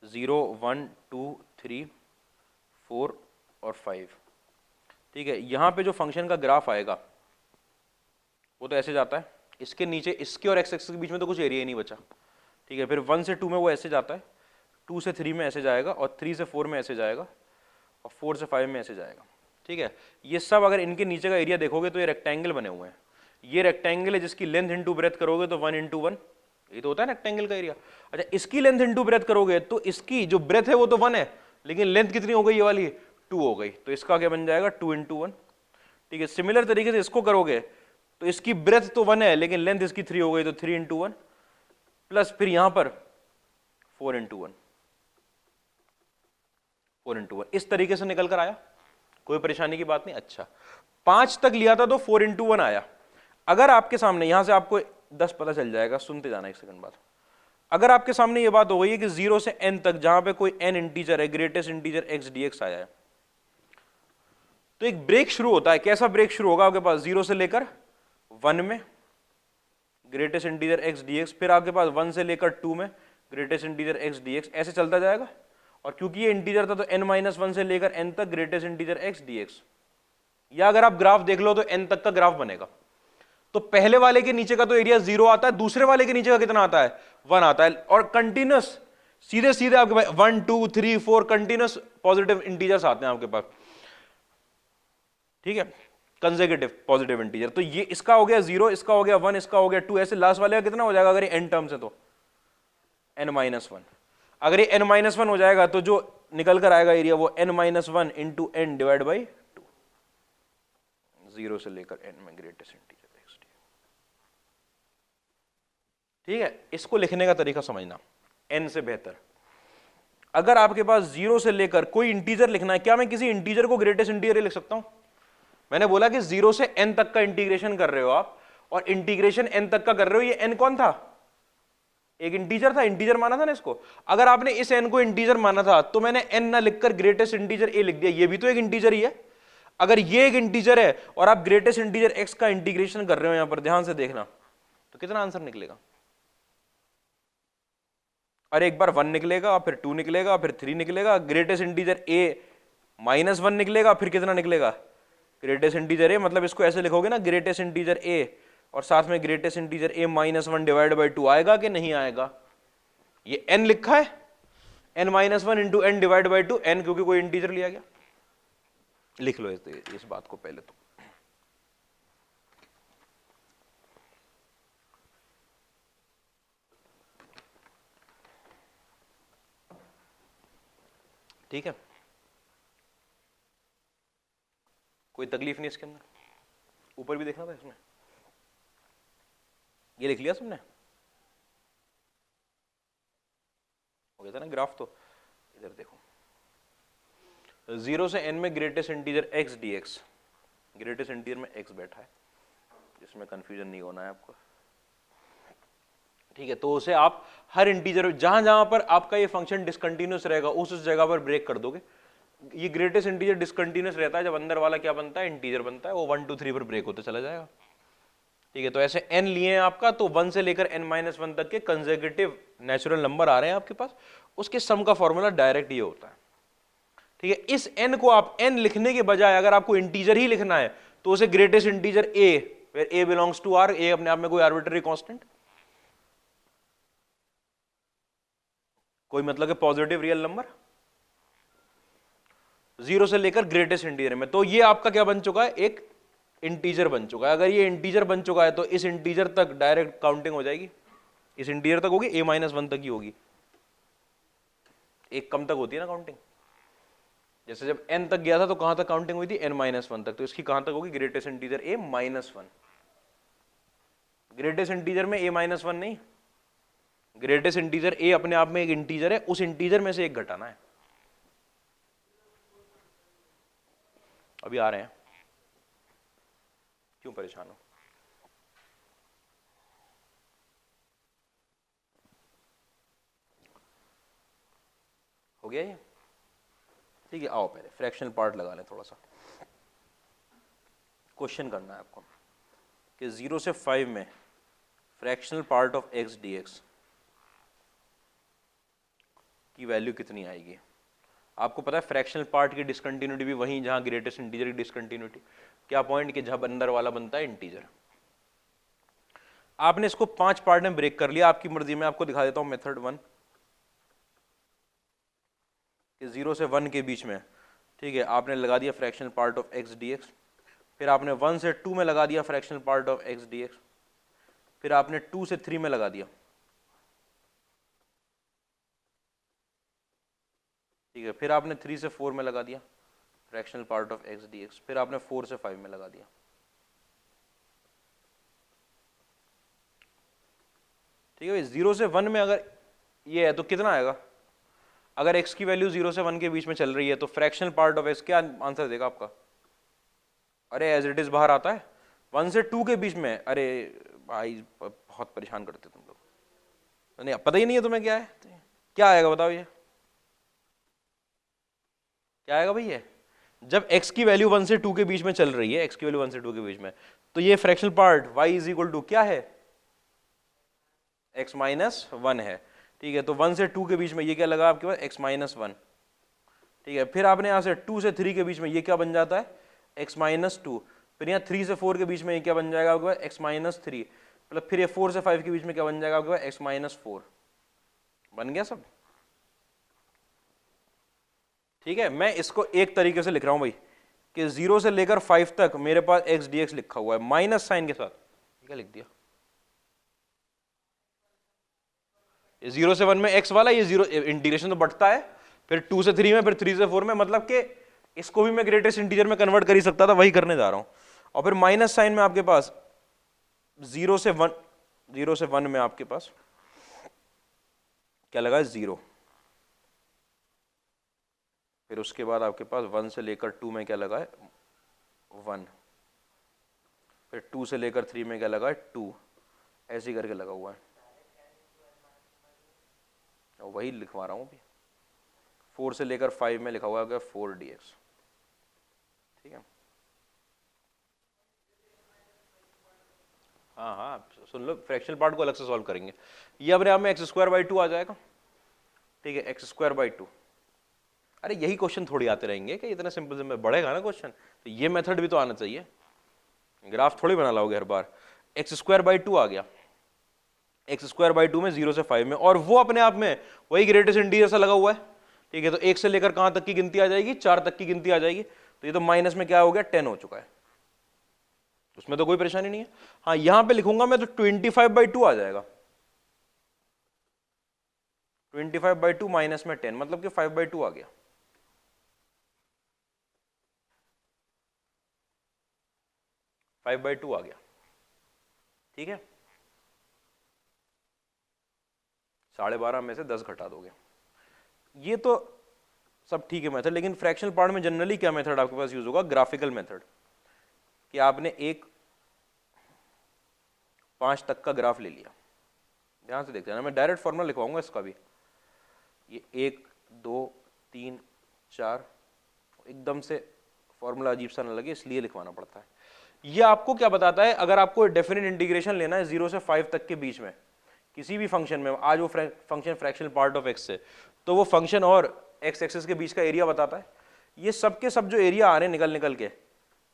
0 1 2 3 4 और 5, ठीक है। यहां पे जो फंक्शन का ग्राफ आएगा वो तो ऐसे जाता है, इसके नीचे, इसके और x एक्सिस के बीच में तो कुछ एरिया ही नहीं बचा, ठीक है। फिर 1 से 2 में वो ऐसे जाता है, 2 से 3 में ऐसे जाएगा, और 3 से 4 में ऐसे जाएगा, और 4 से 5 में ऐसे जाएगा, ठीक है। ये सब अगर इनके नीचे का एरिया देखोगे तो ये रेक्टेंगल बने हुए हैं, ये रेक्टेंगल है जिसकी लेंथ इंटू ब्रेथ करोगे तो 1 इंटू 1, ये तो होता है रेक्टेंगल का एरिया। अच्छा, इसकी लेंथ इंटू ब्रेथ करोगे तो इसकी जो ब्रेथ है वो तो 1 है, लेकिन लेंथ कितनी हो गई, ये वाली 2 हो गई, तो इसका क्या बन जाएगा 2 इंटू 1, ठीक है। सिमिलर तरीके से इसको करोगे तो इसकी ब्रेथ तो 1 है लेकिन लेंथ इसकी 3 हो गई, तो 3 इंटू 1, प्लस फिर यहां पर 4 इंटू 1, 4 इंटू 1, इस तरीके से निकल कर आया, कोई परेशानी की बात नहीं। अच्छा, 5 तक लिया था तो 4 इंटू 1 आया। अगर आपके सामने, यहां से आपको 10 पता चल जाएगा, सुनते जाना एक सेकंड बाद। अगर आपके सामने ये बात हो गई है कि 0 से n तक जहां पे कोई n इंटीजर है, ग्रेटेस्ट इंटीजर x dx आया है, तो एक ब्रेक शुरू होता है। कैसा ब्रेक शुरू होगा आपके पास, 0 से लेकर 1 में ग्रेटेस्ट इंटीजर x dx, फिर आपके पास 1 से लेकर 2 में ग्रेटेस्ट इंटीजर x dx, ऐसे चलता जाएगा। और क्योंकि ये इंटीजर था तो n-1 से लेकर n तक ग्रेटेस्ट इंटीजर x dx, या अगर आप ग्राफ देख लो तो n तक का ग्राफ बनेगा। तो पहले वाले के नीचे का तो एरिया 0 आता है, दूसरे वाले के नीचे का कितना आता है, 1 आता है, और कंटिन्यूस सीधे सीधे आपके पास 1 2 3 4 कंटिन्यूस पॉजिटिव इंटीजर्स आते हैं आपके पास, ठीक है, कंसेक्यूटिव पॉजिटिव इंटीजर। तो ये इसका हो गया 0, इसका हो गया 1, इसका हो गया 2, ऐसे लास्ट वाले का कितना हो जाएगा अगर ये n टर्म्स है तो n-1। अगर ये n-1 हो जाएगा तो जो निकल कर आएगा एरिया वो n-1 into n divide by 2, 0 से लेकर n में ग्रेटेस्ट इंटीजर x dx, ठीक है। इसको लिखने का तरीका समझना, n से बेहतर। अगर आपके पास 0 से लेकर कोई इंटीजर लिखना है, क्या मैं किसी इंटीजर को ग्रेटेस्ट इंटीजर लिख सकता हूं? मैंने बोला कि 0 से n तक का इंटीग्रेशन कर रहे हो आप, और इंटीग्रेशन n तक का कर रहे हो, ये n कौन था, एक इंटीजर था, इंटीजर माना था ना इसको। अगर आपने इस n को इंटीजर माना था तो मैंने n ना लिखकर ग्रेटेस्ट इंटीजर a लिख दिया, ये भी तो एक इंटीजर ही है। अगर ये एक इंटीजर है और आप ग्रेटेस्ट इंटीजर x का इंटीग्रेशन कर रहे हो, यहां पर ध्यान से देखना, तो कितना आंसर निकलेगा, और एक बार 1 निकलेगा, फिर 2 निकलेगा, फिर 3 निकलेगा, ग्रेटेस्ट इंटीजर ए -1 निकलेगा, फिर कितना निकलेगा, ग्रेटेस्ट इंटीजर ए। मतलब इसको ऐसे लिखोगे ना, ग्रेटेस्ट इंटीजर ए और साथ में greatest integer a -1 divide by 2, आएगा कि नहीं आएगा? ये n लिखा है, n-1 into n divide by 2, n क्योंकि कोई इंटीजर लिया गया। लिख लो इस बात को पहले तो। ठीक है, कोई तकलीफ नहीं इसके अंदर। ऊपर भी देखना था इसमें, ये लिख लिया तुमने, हो गया था ना ग्राफ। तो इधर देखो, 0 से n में greatest integer x dx, greatest integer में x बैठा है, जिसमें कंफ्यूजन नहीं होना है आपको। ठीक है, तो उसे आप हर इंटीजर जहां जहां पर आपका ये फंक्शन डिसकंटिन्यूअस रहेगा उस जगह पर ब्रेक कर दोगे। ये ग्रेटेस्ट इंटीजर डिसकंटिन्यूअस रहता है जब अंदर वाला क्या बनता है, इंटीजर बनता है, वो 1 2 3 पर ब्रेक होते चला जाएगा। ठीक है, तो ऐसे n लिए हैं आपका, तो 1 से लेकर n-1 तक के कंसेक्यूटिव नेचुरल नंबर आ रहे हैं आपके पास, उसके सम का फॉर्मूला डायरेक्ट ये होता है। ठीक है, इस n को आप n लिखने के बजाय अगर आपको इंटीजर ही लिखना है तो उसे greatest integer a, where a belongs to r, a अपने आप में कोई आर्बिट्ररी कांस्टेंट, कोई मतलब है पॉजिटिव रियल नंबर, 0 से लेकर ग्रेटेस्ट इंटीजर में, तो ये आपका क्या बन चुका है, एक इंटीजर बन चुका है। अगर ये इंटीजर बन चुका है तो इस इंटीजर तक डायरेक्ट काउंटिंग हो जाएगी, इस इंटीजर तक होगी, a-1 तक ही होगी, एक कम तक होती है ना काउंटिंग। जैसे जब n तक गया था तो कहां तक काउंटिंग हुई थी, n-1 तक, तो इसकी कहां तक होगी, greatest integer a-1। Greatest integer में a-1 नहीं, ग्रेटेस्ट इंटीजर a अपने आप में एक इंटीजर है, उस इंटीजर में से एक घटाना है। अभी आ रहे हैं, क्यों परेशान हो गया ये? ठीक है, आओ पहले फ्रैक्शनल पार्ट लगा लें थोड़ा सा। क्वेश्चन करना है आपको कि 0 से 5 में fractional part of x dx की वैल्यू कितनी आएगी। आपको पता है फ्रैक्शनल पार्ट की डिसकंटिन्यूटी भी वहीं जहां ग्रेटेस्ट इंटीजर की डिसकंटिन्यूटी, क्या पॉइंट कि जहां अंदर वाला बनता है इंटीजर। आपने इसको 5 पार्ट में ब्रेक कर लिया, आपकी मर्जी में आपको दिखा देता हूं मेथड 1 कि 0 से 1 के बीच में, ठीक है, आपने लगा दिया fractional part of x dx, फिर आपने 1 से 2 में लगा दिया fractional part of x dx, फिर आपने 2 से 3 में लगा दिया, ठीक है, फिर आपने 3 से 4 में लगा दिया fractional part of x dx, फिर आपने 4 से 5 में लगा दिया। ठीक है, 0 से 1 में अगर ये है तो कितना आएगा, अगर x की वैल्यू 0 से 1 के बीच में चल रही है तो फ्रैक्शनल पार्ट ऑफ x क्या आंसर देगा आपका, अरे एज इट इज बाहर आता है, 1 से 2 के बीच में, अरे भाई बहुत परेशान करते तुम लोग, नहीं पता ही नहीं है तुम्हें क्या है, क्या आएगा बताओ, ये क्या आएगा भाई, ये जब x की वैल्यू 1 से 2 के बीच में चल रही है, x की वैल्यू 1 से 2 के बीच में, तो ये fractional part y is equal to क्या है, x-1 है। ठीक है, तो 1 से 2 के बीच में ये क्या लगा आपके पास, x-1। ठीक है, फिर आपने यहां से 2 से 3 के बीच में ये क्या बन जाता है, x-2, फिर यहाँ 3 से 4 के बीच में ये क्या बन जाएगा आपके पास, x-3, मतलब फिर ये 4 से 5 के बीच में क्या बन जाएगा आपके पास, x-4। बन गया सब। ठीक है, मैं इसको एक तरीके से लिख रहा हूं भाई कि 0 से लेकर 5 तक मेरे पास x dx लिखा हुआ है माइनस साइन के साथ, क्या लिख दिया, 0 से 1 में x वाला, ये 0 इंटीग्रेशन तो बढ़ता है, फिर 2 से 3 में, फिर 3 से 4 में, मतलब कि इसको भी मैं ग्रेटेस्ट इंटीजर में कन्वर्ट कर ही सकता था, वही करने जा रहा हूं। और फिर माइनस साइन में आपके पास 0 से 1 में आपके पास क्या लगा है, 0, फिर उसके बाद आपके पास 1 से लेकर 2 में क्या लगा है, 1, फिर 2 से लेकर 3 में क्या लगा है, 2, ऐसे करके लगा हुआ है, वही लिखवा रहा हूं अभी। 4 से लेकर 5 में लिखा हुआ है 4 dx। ठीक है, हाँ हाँ सुन लो, फ्रैक्शनल पार्ट को अलग से सॉल्व करेंगे। ये अपने आप में x² बाई 2 आ जाएगा, ठीक है, एक्स स्क्वायर बाई टू। अरे यही क्वेश्चन थोड़ी आते रहेंगे कि इतना सिंपल से बढ़ेगा ना क्वेश्चन, तो ये मेथड भी तो आना चाहिए, ग्राफ थोड़ी बना लाओगे हर बार। एक्स स्क्वायर बाई टू आ गया, एक्स स्क्वायर बाई टू में 0 से 5 में, और वो अपने आप में वही ग्रेटेस्ट इंटीजर सा लगा हुआ है। ठीक है, तो 1 से लेकर कहां तक की गिनती आ जाएगी, 4 तक की गिनती आ जाएगी। तो ये तो माइनस में क्या हो गया, 10 हो चुका है, उसमें तो कोई परेशानी नहीं है। हाँ यहां पे लिखूंगा मैं तो 25/2 आ जाएगा, 25/2 माइनस में 10, मतलब कि 5/2 आ गया। फाइव बाई टू आ गया। ठीक है, 12.5 में से 10 घटा दोगे, ये तो सब ठीक है मेथड। लेकिन फ्रैक्शनल पार्ट में जनरली क्या मेथड आपके पास यूज होगा, ग्राफिकल मेथड, कि आपने एक 5 तक का ग्राफ ले लिया। ध्यान से देखते हैं ना, मैं डायरेक्ट फॉर्मूला लिखवाऊंगा इसका भी, ये 1 2 3 4, एकदम से फॉर्मूला अजीब सा ना लगे इसलिए लिखवाना पड़ता है। ये आपको क्या बताता है, अगर आपको डेफिनेट इंटीग्रेशन लेना है 0 से 5 तक के बीच में किसी भी फंक्शन में, आज वो function fractional part of x है, तो वो फंक्शन और एक्स एक्सिस के बीच का एरिया बताता है। ये सब के सब जो एरिया आ रहे हैं निकल निकल के,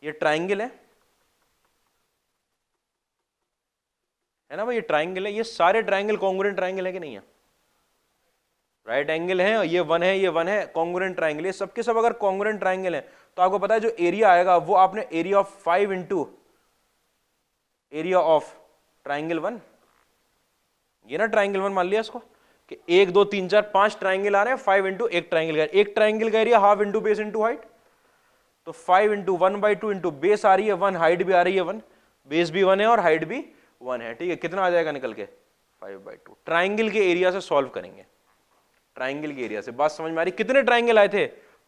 ये ट्राइंगल है ना भाई, ये ट्राइंगल है, ये सारे ट्राइंगल कॉन्ग्रुएंट ट्राइंगल है कि नहीं है, राइट एंगल है, ये वन है, ये वन है, कॉन्ग्रुएंट ट्राइंगल, ये सबके सब अगर कॉन्ग्रुएंट ट्राइंगल है तो आपको पता है जो एरिया आएगा वो आपने area of 5 into area of triangle 1, ये ना ट्राइंगल 1 मान लिया इसको कि 1 2 3 4 5 ट्राइंगल आ रहे हैं, 5 इंटू एक ट्राइंगल का area half into base into height, तो 5 इंटू 1/2 इंटू बेस आ रही है 1, हाइट भी आ रही है 1, बेस भी 1 है और हाइट भी 1 है। ठीक है, कितना आ जाएगा निकल के, 5/2। ट्राइंगल के एरिया से सॉल्व करेंगे, ट्राइंगल के एरिया से। बात समझ में आ रही, कितने ट्राइंगल आए थे,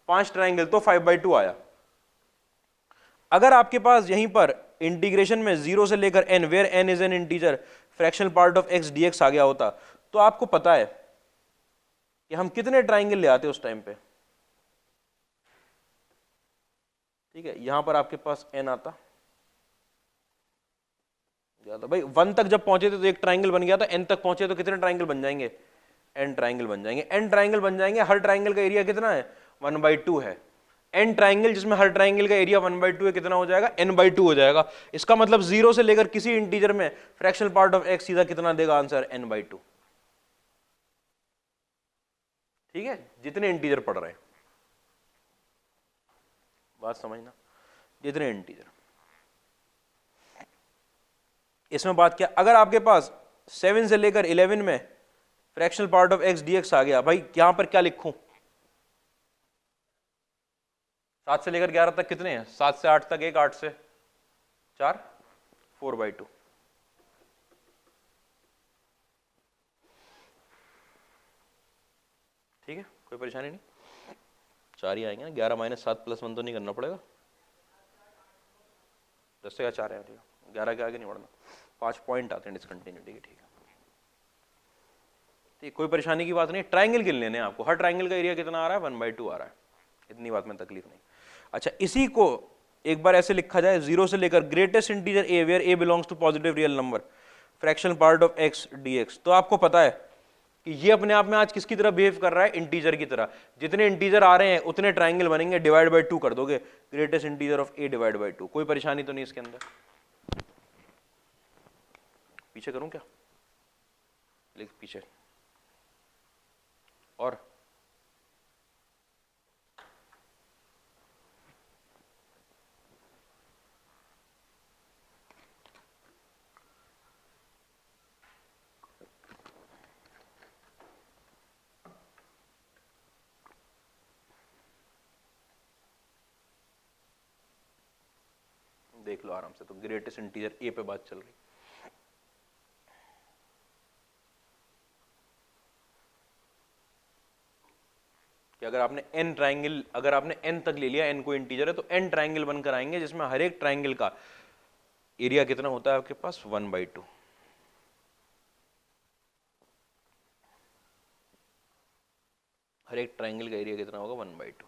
5 ट्राइंगल, तो 5/2 आया। अगर आपके पास यहीं पर इंटीग्रेशन में 0 से लेकर n, where n is an integer, fractional part of x dx आ गया होता, तो आपको पता है कि हम कितने ट्राइंगल ले आते उस टाइम पे। ठीक है, यहां पर आपके पास n आता, भाई 1 तक जब पहुंचे थे तो एक ट्राइंगल बन गया था, n तक पहुंचे तो कितने ट्राइंगल बन जाएंगे, n ट्राइंगल बन जाएंगे। n ट्राइंगल बन जाएंगे, हर ट्राइंगल का एरिया कितना है, 1/2 है। n ट्राइंगल जिसमें हर ट्राइंगल का एरिया 1/2 है, कितना हो जाएगा, n/2 हो जाएगा। इसका मतलब 0 से लेकर किसी इंटीजर में फ्रैक्शनल पार्ट ऑफ x सीधा कितना देगा आंसर, n/2। ठीक है, जितने इंटीजर पढ़ रहे हैं, बात समझना, जितने इंटीजर। इसमें बात क्या, अगर आपके पास 7 से लेकर 11 में fractional part of x dx आ गया, भाई यहां पर क्या लिखूं, 7 से लेकर 11 तक कितने हैं, 7 से 8 तक एक, 8 से 4, 4/2। ठीक है, कोई परेशानी नहीं, 4 ही आएंगे ना, 11 - 7 + 1 तो नहीं करना पड़ेगा, 10 से 4 है, 11 के आगे नहीं बढ़ना, 5 पॉइंट आते हैं डिसकंटिन्यूटी के। ठीक है, ठीक, कोई परेशानी की बात नहीं। ट्राइंगल गिन लेने हैं आपको, हर ट्राइंगल का एरिया कितना आ रहा है, 1/2 आ रहा है, इतनी बात में तकलीफ नहीं। अच्छा, इसी को एक बार ऐसे लिखा जाए, 0 से लेकर greatest integer a, where a belongs to positive real number, fractional part of x dx, तो आपको पता है कि ये अपने आप में आज किसकी तरह बिहेव कर रहा है, इंटीजर की तरह। जितने इंटीजर आ रहे हैं उतने ट्राइंगल बनेंगे, डिवाइड बाई 2 कर दोगे, greatest integer of a divide by 2। कोई परेशानी तो नहीं इसके अंदर, पीछे करूं क्या, लिख पीछे, और देख लो आराम से, तो ग्रेटेस्ट इंटीजर a पे बात चल रही। कि अगर आपने n ट्राइंगल, अगर आपने n तक ले लिया, n को इंटीजर है तो n ट्राइंगल बनकर आएंगे, जिसमें हर एक ट्राइंगल का एरिया कितना होता है आपके पास, 1/2। हर एक ट्राइंगल का एरिया कितना होगा, 1/2।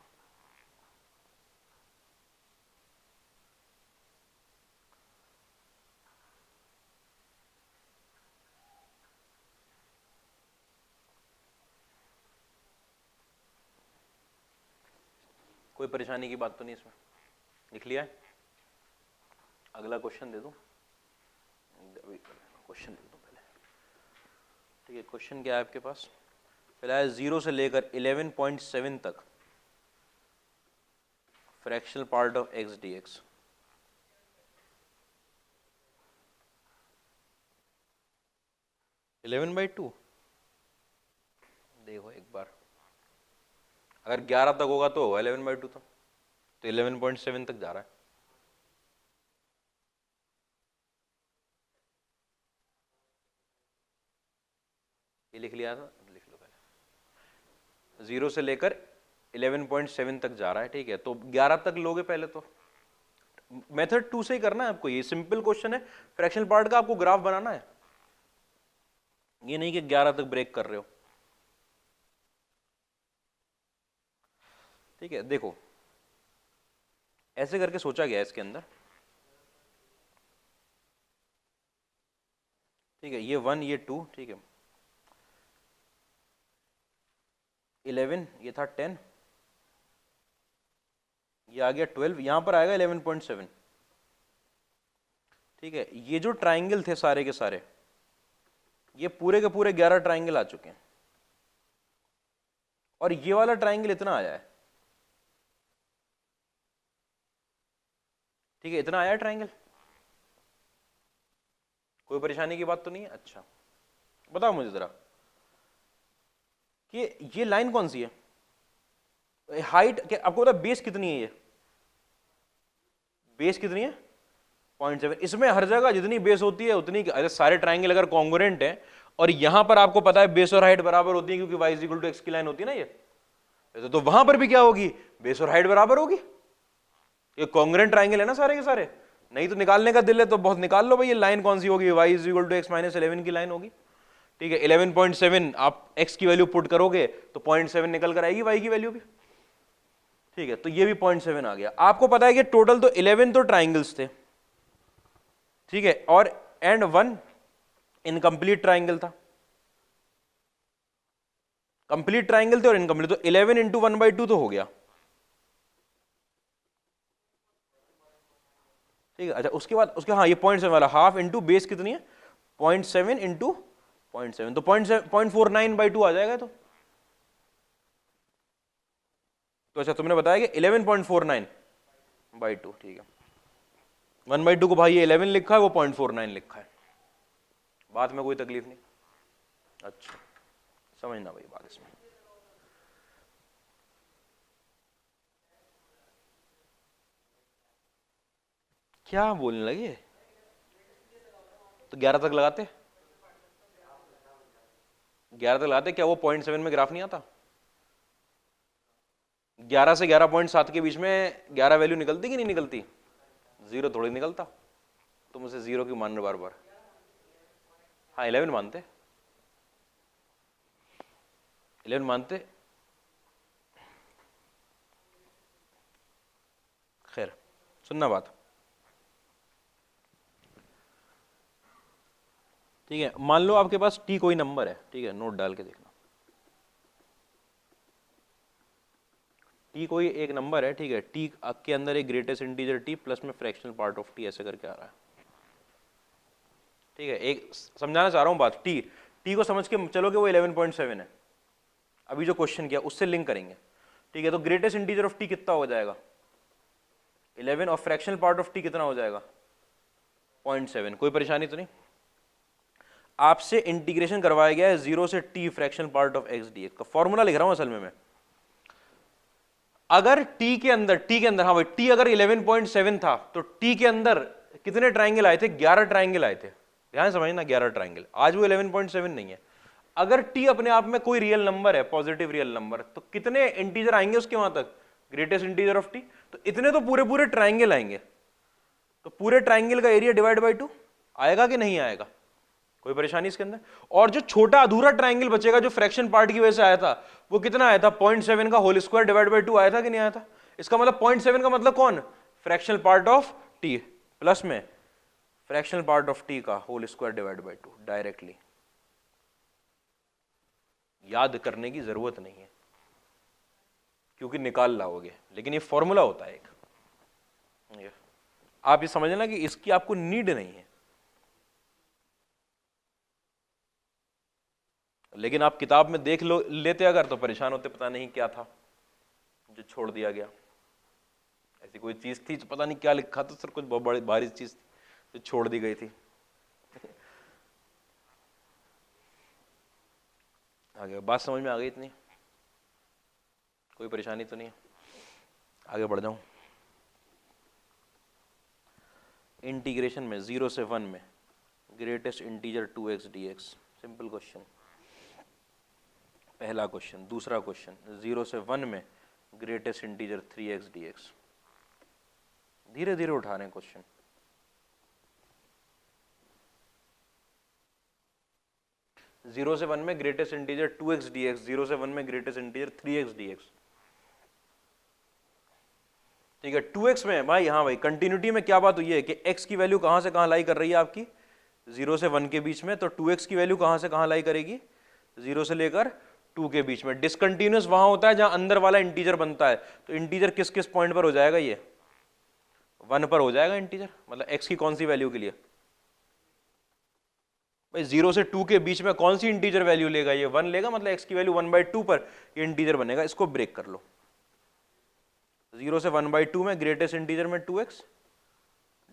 कोई परेशानी की बात तो नहीं इसमें? लिख लिया है? अगला क्वेश्चन दे दूं? क्वेश्चन दे दूं पहले। ठीक है, क्वेश्चन क्या है आपके पास? पहला है 0 से लेकर 11.7 तक fractional part of x dx। Eleven by two, देखो एक बार, अगर 11 तक होगा तो होगा 11/2, तो 11.7 तक जा रहा है। ये लिख लिया था, लिख लो पहले। 0 से लेकर 11.7 तक जा रहा है, ठीक है, तो 11 तक लोगे पहले तो। मेथड 2 से ही करना है आपको, ये सिंपल क्वेश्चन है, फ्रैक्शनल पार्ट का आपको ग्राफ बनाना है, ये नहीं कि 11 तक ब्रेक कर रहे हो। ठीक है, देखो ऐसे करके सोचा गया है इसके अंदर। ठीक है, ये 1 ये 2, ठीक है, 11 ये था 10, ये आ गया 12, यहां पर आएगा 11.7। ठीक है, ये जो ट्राइंगल थे सारे के सारे, ये पूरे के पूरे 11 ट्राइंगल आ चुके हैं, और ये वाला ट्राइंगल इतना आया है। ठीक है, इतना आया ट्राइंगल, कोई परेशानी की बात तो नहीं है? अच्छा बताओ मुझे जरा कि ये लाइन कौन सी है, हाइट क्या आपको पता, बेस कितनी है? ये बेस कितनी है? 0.7। इसमें हर जगह जितनी बेस होती है उतनी, अरे सारे ट्राइंगल अगर कॉन्ग्रुएंट है, और यहां पर आपको पता है बेस और हाइट बराबर होती है, क्योंकि y इक्वल टू x की लाइन होती है ना ये, तो वहां पर भी क्या होगी, बेस और हाइट बराबर होगी। ये कॉन्ग्रुएंट ट्राइंगल है ना सारे के सारे, नहीं तो निकालने का दिल है तो बहुत निकाल लो भाई, ये लाइन कौन सी होगी, y equal to x minus 11 की लाइन होगी। ठीक है, 11.7 आप x की वैल्यू पुट करोगे तो 0.7 निकल कर आएगी y की वैल्यू भी। ठीक है, तो ये भी 0.7 आ गया। आपको पता है कि टोटल तो 11 तो ट्राइंगल्स थे, ठीक है, और एंड 1 इनकम्प्लीट ट्राइंगल था, कंप्लीट ट्राइंगल थे और इनकम्प्लीट, तो 11 इंटू 1/2 तो हो गया। ठीक है, अच्छा उसके बाद उसके, हाँ ये 0.7 वाला हाफ इंटू बेस कितनी है, 0.7 इंटू 0.7, तो 0.49/2 आ जाएगा। तो अच्छा तुमने बताया कि 11.49/2, ठीक है, 1/2 को भाई ये 11 लिखा है, वो 0.49 लिखा है, बात में कोई तकलीफ नहीं। अच्छा समझना भाई बात इसमें। क्या बोलने लगे, तो 11 तक लगाते, 11 तक लगाते, क्या वो 0.7 में ग्राफ नहीं आता? 11 से 11.7 के बीच में 11 वैल्यू निकलती कि नहीं निकलती? 0 थोड़ी निकलता, तुम उसे 0 क्यों मान रहे बार बार? हाँ 11 मानते, 11 मानते, खैर सुनना बात। ठीक है, मान लो आपके पास t कोई नंबर है, ठीक है, नोट डाल के देखना, t कोई एक नंबर है, ठीक है, t के अंदर एक ग्रेटेस्ट इंटीजर t प्लस में फ्रैक्शनल पार्ट ऑफ t ऐसे करके आ रहा है। ठीक है, एक समझाना चाह रहा हूं बात, t को समझ के चलो कि वो 11.7 है, अभी जो क्वेश्चन किया उससे लिंक करेंगे। ठीक है, तो ग्रेटेस्ट इंटीजर ऑफ t कितना हो जाएगा, 11, और फ्रैक्शनल पार्ट ऑफ t कितना हो जाएगा, 0.7। कोई परेशानी तो नहीं? आपसे इंटीग्रेशन करवाया गया है 0 से t fractional part of x dx का, फॉर्मूला लिख रहा हूं असल में मैं। अगर t के अंदर हाँ भाई t अगर 11.7 था, तो t के अंदर कितने ट्राइंगल आए थे, 11 ट्राइंगल आए थे, ध्यान समझना 11 ट्राइंगल, आज वो 11.7 नहीं है। अगर t अपने आप में कोई रियल नंबर है, पॉजिटिव रियल नंबर, तो कितने इंटीजर आएंगे उसके वहां तक, ग्रेटेस्ट इंटीजर ऑफ t, तो इतने तो पूरे पूरे ट्राइंगल आएंगे, तो पूरे ट्राइंगल का एरिया डिवाइड बाई 2 आएगा कि नहीं आएगा? कोई परेशानी इसके अंदर? और जो छोटा अधूरा ट्राइंगल बचेगा जो फ्रैक्शन पार्ट की वजह से आया था, वो कितना आया था, 0.7 का होल स्क्वायर डिवाइड बाई 2 आया था कि नहीं आया था? इसका मतलब 0.7 का मतलब कौन, fractional part of t plus में फ्रैक्शनल पार्ट ऑफ t का whole square divide by 2, directly. याद करने की जरूरत नहीं है, क्योंकि निकाल लाओगे, लेकिन ये फॉर्मूला होता है एक, आप ये समझना कि इसकी आपको नीड नहीं है, लेकिन आप किताब में देख लो लेते अगर तो परेशान होते, पता नहीं क्या था जो छोड़ दिया गया, ऐसी कोई चीज थी, पता नहीं क्या लिखा था सर, कुछ बहुत बड़ी भारी चीज जो छोड़ दी गई थी। आगे बात समझ में आ गई इतनी, कोई परेशानी तो नहीं है? आगे बढ़ जाऊं। इंटीग्रेशन में 0 से 1 में greatest integer 2x dx, simple question, पहला क्वेश्चन। दूसरा क्वेश्चन 0 से 1 में ग्रेटेस्ट इंटीजर 3x dx, धीरे धीरे उठा रहे हैं क्वेश्चन। जीरो से 1 में ग्रेटेस्ट इंटीजर 2x dx, 0 से 1 में ग्रेटेस्ट इंटीजर 3x dx, ठीक है। 2x में भाई, हाँ भाई, कंटिन्यूटी में क्या बात हुई है कि x की वैल्यू कहां से कहां लाई कर रही है आपकी 0 से 1 के बीच में, तो 2x की वैल्यू कहां से कहां लाई करेगी 0 से लेकर 2 के बीच में। डिसकंटिन्यूअस वहां होता है जहां अंदर वाला इंटीजर बनता है, तो इंटीजर किस किस पॉइंट पर हो जाएगा, ये 1 पर हो जाएगा इंटीजर, मतलब x की कौन सी वैल्यू के लिए भाई, 0 से 2 के बीच में कौन सी इंटीजर वैल्यू लेगा, ये 1 लेगा, मतलब x की वैल्यू 1/2 पर ये इंटीजर बनेगा। इसको ब्रेक कर लो, 0 से 1/2 में ग्रेटेस्ट इंटीजर में 2x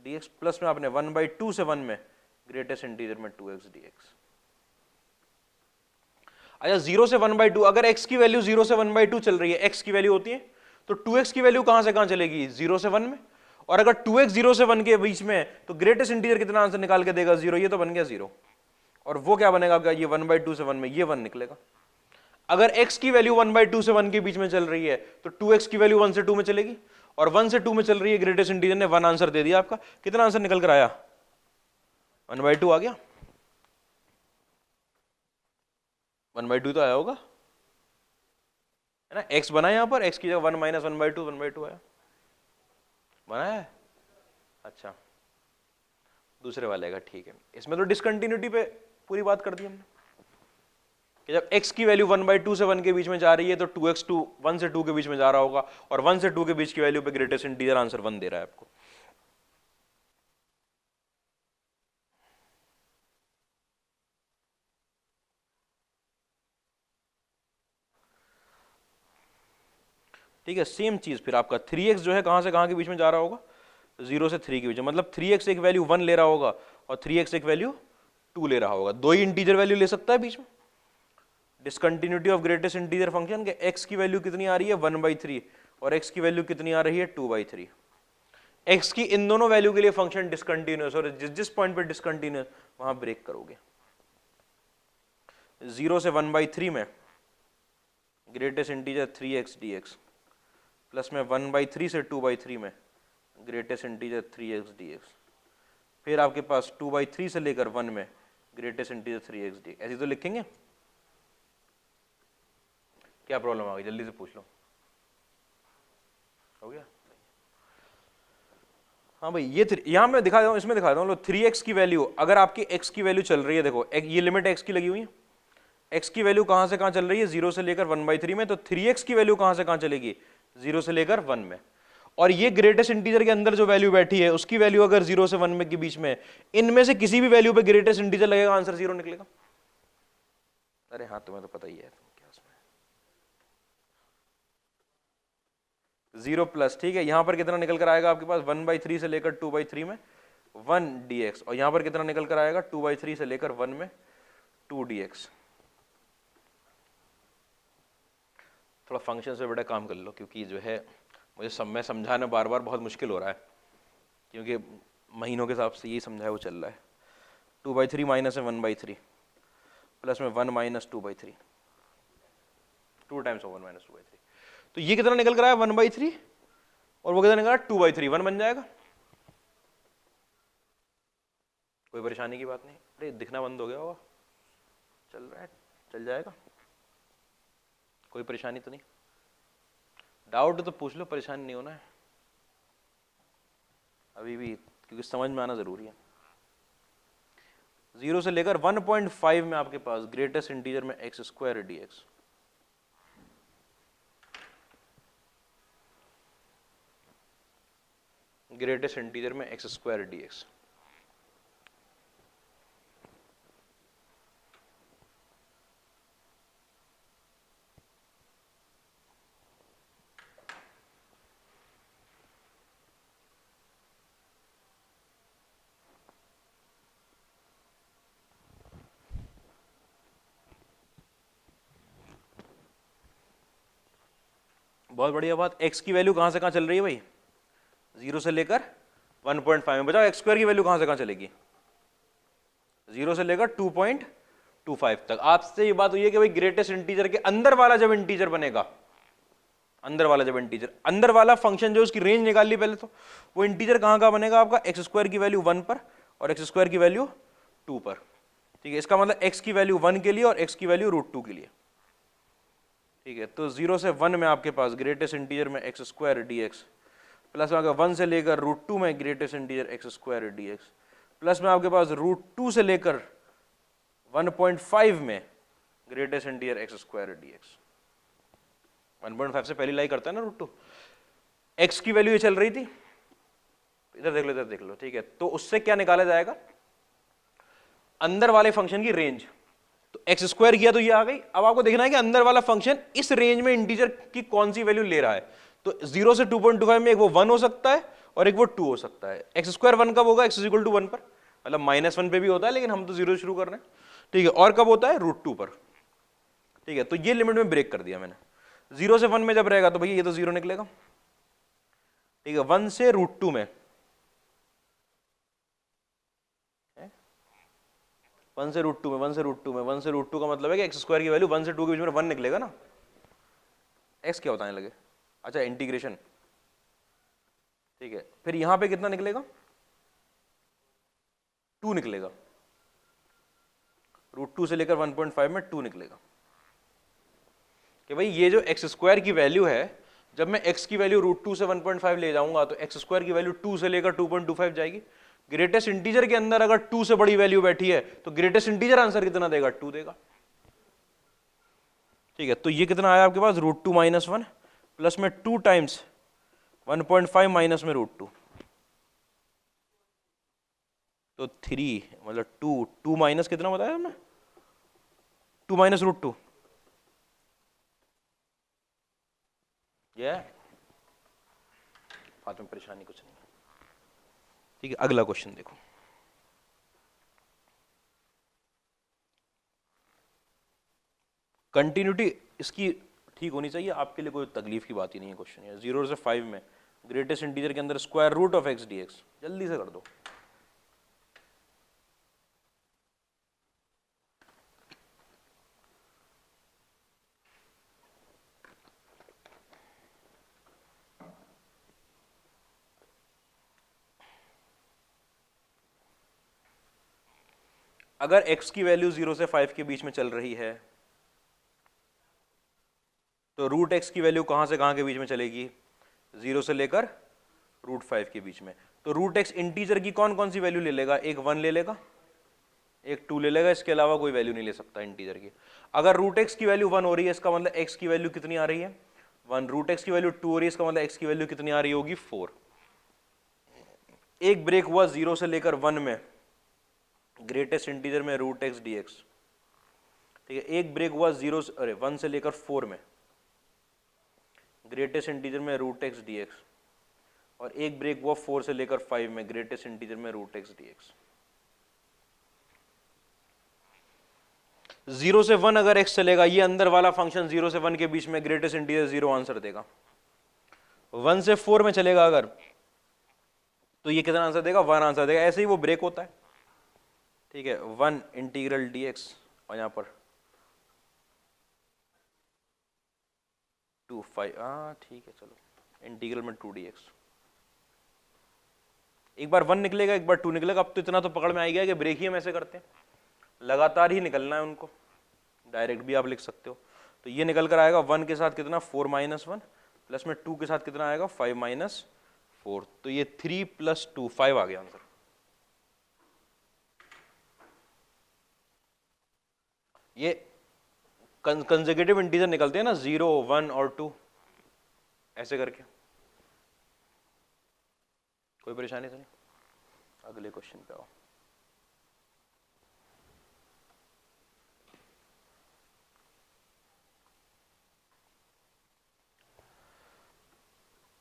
dx, प्लस में आपने 1/2 से 1 में ग्रेटेस्ट इंटीजर में 2x dx। अच्छा, 0 से 1/2, अगर x की वैल्यू 0 से 1/2 चल रही है, x की वैल्यू होती है, तो 2x की वैल्यू कहां से कहां चलेगी 0 से 1 में, और अगर 2x 0 से 1 के बीच में, तो ग्रेटेस्ट इंटीजर कितना आंसर निकाल के देगा 0, ये तो बन गया 0, और वो क्या बनेगा आपका, ये 1/2 से 1 में ये 1 निकलेगा। अगर x की वैल्यू 1/2 से 1 के बीच में चल रही है, तो 2x की वैल्यू 1 से 2 में चलेगी, और 1 से 2 में चल रही है, ग्रेटेस्ट इंटीजर ने 1 आंसर दे दिया आपका। कितना आंसर निकल कर आया, 1/2 आ गया, 1/2 तो आया होगा, है ना। x बना यहां पर, x की जगह 1 - 1/2, 1/2 आया, बनाया है। अच्छा, दूसरे वाले का ठीक है, इसमें तो डिसकंटिन्यूटी पे पूरी बात कर दी हमने कि जब x की वैल्यू 1/2 से 1 के बीच में जा रही है, तो 2x 1 से 2 के बीच में जा रहा होगा, और 1 से 2 के बीच की वैल्यू पे ग्रेटेस्ट इंटीजर आंसर 1 दे रहा है आपको। ठीक है, सेम चीज फिर आपका 3x जो है कहां से कहां के बीच में जा रहा होगा, 0 से 3 के बीच में, मतलब 3x एक वैल्यू 1 ले रहा होगा और 3x एक वैल्यू 2 ले रहा होगा, दो ही इंटीजर वैल्यू ले सकता है बीच में। Discontinuity of greatest integer function के x की वैल्यू कितनी आ रही है 1/3, और x की वैल्यू कितनी आ रही है 2/3। x की इन दोनों वैल्यू के लिए फंक्शन डिसकंटिन्यूअस, और जिस जिस पॉइंट पर डिसकंटिन्यूअस वहां ब्रेक करोगे। 0 से 1/3 में greatest integer 3x dx, plus में 1/3 से 2/3 में ग्रेटेस्ट इंटीजर 3x dx, फिर आपके पास 2/3 से लेकर 1 में ग्रेटेस्ट इंटीजर 3x dx। ऐसे तो लिखेंगे, क्या प्रॉब्लम आ गई, जल्दी से पूछ लो, हो गया। हाँ भाई, ये यहां मैं दिखा दूं, इसमें दिखा दूं, 3x की वैल्यू, अगर आपकी x की वैल्यू चल रही है, देखो ये लिमिट x की लगी हुई है, x की वैल्यू कहां से कहां चल रही है 0 से लेकर 1/3 में, तो 3x की वैल्यू कहां से कहां चलेगी 0 से लेकर 1 में, और ये ग्रेटेस्ट इंटीजर के अंदर जो वैल्यू बैठी है उसकी वैल्यू अगर 0 से 1 में के बीच में, इनमें से किसी भी वैल्यू पे ग्रेटेस्ट इंटीजर लगेगा, आंसर 0 निकलेगा। अरे हाँ, तुम्हें तो पता ही है क्या उसमें 0 प्लस, ठीक है। यहां पर कितना निकल कर आएगा आपके पास 1/3 से लेकर 2/3 में 1 dx, और यहां पर कितना निकल कर आएगा 2/3 से लेकर 1 में 2 dx। थोड़ा फंक्शन से बड़ा काम कर लो, क्योंकि जो है मुझे समय समझाना बार बार बहुत मुश्किल हो रहा है, क्योंकि महीनों के हिसाब से यही समझाया वो चल रहा है। 2/3 माइनस है 1/3, प्लस में 1 - 2/3, 2 टाइम्स 1 - 2/3, तो ये कितना निकल कर आया 1/3, और वो कितना निकला 2/3, 1 बन जाएगा। कोई परेशानी की बात नहीं, अरे दिखना बंद हो गया होगा, चल रहा है, चल जाएगा, कोई परेशानी तो नहीं। डाउट तो पूछ लो, परेशानी नहीं होना है अभी भी, क्योंकि समझ में आना जरूरी है। 0 से लेकर 1.5 में आपके पास ग्रेटेस्ट इंटीजर में x² dx, ग्रेटेस्ट इंटीजर में एक्स स्क्वायर डी एक्स। बहुत बढ़िया बात। x की वैल्यू कहां से कहां चल रही है भाई? 0 से लेकर 1.5 में। बताओ x स्क्वायर की वैल्यू कहां से कहां चलेगी? 0 से लेकर 2.25 तक। आपसे ये बात हुई है कि भाई ग्रेटेस्ट इंटीजर के अंदर वाला जब इंटीजर बनेगा, अंदर वाला जब इंटीजर, अंदर वाला फंक्शन जो उसकी रेंज निकाल ली पहले, तो वो इंटीजर कहां का बनेगा आपका? एक्स स्क्वायर की वैल्यू 1 पर और एक्स स्क्वायर की वैल्यू 2 पर। ठीक है, इसका मतलब x की वैल्यू 1 के लिए और x की वैल्यू √2 के लिए। ठीक है, तो 0 से 1 में आपके पास ग्रेटेस्ट इंटीजर में x square D X, plus में आपका 1 से लेकर √2 में greatest integer x square D X, plus में आपके पास √2 से लेकर 1.5 में greatest integer x square D x. 1.5 से पहली लाई करता है ना √2। एक्स की वैल्यू ये चल रही थी, इधर देख लो, इधर देख लो। ठीक है, तो उससे क्या निकाला जाएगा? अंदर वाले फंक्शन की रेंज। तो एक्स स्क्वायर किया तो ये आ गई। अब आपको देखना है कि अंदर वाला फंक्शन इस रेंज में इंटीजर की कौन सी वैल्यू ले रहा है। तो 0 से 2.25 में एक वो 1 हो सकता है और एक वो 2 हो सकता है। एक्स स्क्वायर 1 कब होगा? x = 1 पर, मतलब -1 पे भी होता है, लेकिन हम तो 0 से शुरू कर रहे हैं। ठीक है, और कब होता है? √2 पर। ठीक है, तो ये लिमिट में ब्रेक कर दिया मैंने। 0 से 1 में जब रहेगा तो भैया ये तो 0 निकलेगा। ठीक है, 1 से √2 में, 1 से √2 में, 1 से √2 में, 1 से √2 का मतलब है कि एक्स स्क्वायर की वैल्यू 1 से 2 के बीच में 1 निकलेगा ना। x क्या बताने लगे? अच्छा, इंटीग्रेशन। ठीक है, फिर यहां पे कितना निकलेगा? 2 निकलेगा। √2 से लेकर 1.5 में 2 निकलेगा। कि भाई ये जो एक्स स्क्वायर की वैल्यू है, जब मैं x की वैल्यू √2 से 1.5 ले जाऊंगा तो एक्स स्क्वायर की वैल्यू 2 से लेकर 2.25 जाएगी। ग्रेटेस्ट इंटीजर के अंदर अगर 2 से बड़ी वैल्यू बैठी है तो ग्रेटेस्ट इंटीजर आंसर कितना देगा? 2 देगा। ठीक है, तो ये कितना आया आपके पास? √2 - 1 प्लस में 2 टाइम्स 1.5 माइनस में √2, तो 3, मतलब 2 माइनस कितना बताया हमने? 2 माइनस √2। ये बात में परेशानी कुछ नहीं है। ठीक है, अगला क्वेश्चन देखो। कंटिन्यूटी इसकी ठीक होनी चाहिए, आपके लिए कोई तकलीफ की बात ही नहीं है। क्वेश्चन है 0 से 5 में ग्रेटेस्ट इंटीजर के अंदर square root of x dx, जल्दी से कर दो। अगर x की वैल्यू 0 से 5 के बीच में चल रही है तो √x की वैल्यू कहां से कहां के बीच में चलेगी? 0 से लेकर √5 के बीच में। तो √x इंटीजर की कौन कौन सी वैल्यू ले लेगा? एक 1 ले लेगा, एक 2 ले लेगा, इसके अलावा कोई वैल्यू नहीं ले सकता इंटीजर की। अगर √x की वैल्यू 1 हो रही है, इसका मतलब x की वैल्यू कितनी आ रही है? 1। √x की वैल्यू 2 हो रही है, इसका मतलब x की वैल्यू कितनी आ रही होगी? 4। एक ब्रेक हुआ 0 से लेकर 1 में ग्रेटेस्ट इंटीजर में √x dx। ठीक है, एक ब्रेक हुआ 1 से लेकर 4 में ग्रेटेस्ट इंटीजर में √x dx, और एक ब्रेक हुआ 4 से लेकर 5 में ग्रेटेस्ट इंटीजर में √x dx। 0 से 1 अगर x चलेगा, ये अंदर वाला फंक्शन 0 से 1 के बीच में ग्रेटेस्ट इंटीजर 0 आंसर देगा। 1 से 4 में चलेगा अगर, तो ये कितना आंसर देगा? 1 आंसर देगा। ऐसे ही वो ब्रेक होता है। ठीक है, 1 इंटीग्रल dx और यहां पर 2 5, ठीक है, चलो इंटीग्रल में 2 dx। एक बार 1 निकलेगा, एक बार 2 निकलेगा। अब तो इतना तो पकड़ में आ गया कि ब्रेक ही हम ऐसे करते हैं, लगातार ही निकलना है उनको। डायरेक्ट भी आप लिख सकते हो। तो ये निकल कर आएगा 1 के साथ कितना? 4 - 1 प्लस में 2 के साथ कितना आएगा? 5 - 4। तो ये 3 + 2 5 आ गया आंसर। ये कंसेक्यूटिव इंटीजर निकलते हैं ना, 0 1 और 2 ऐसे करके। कोई परेशानी तो नहीं? अगले क्वेश्चन पे आओ।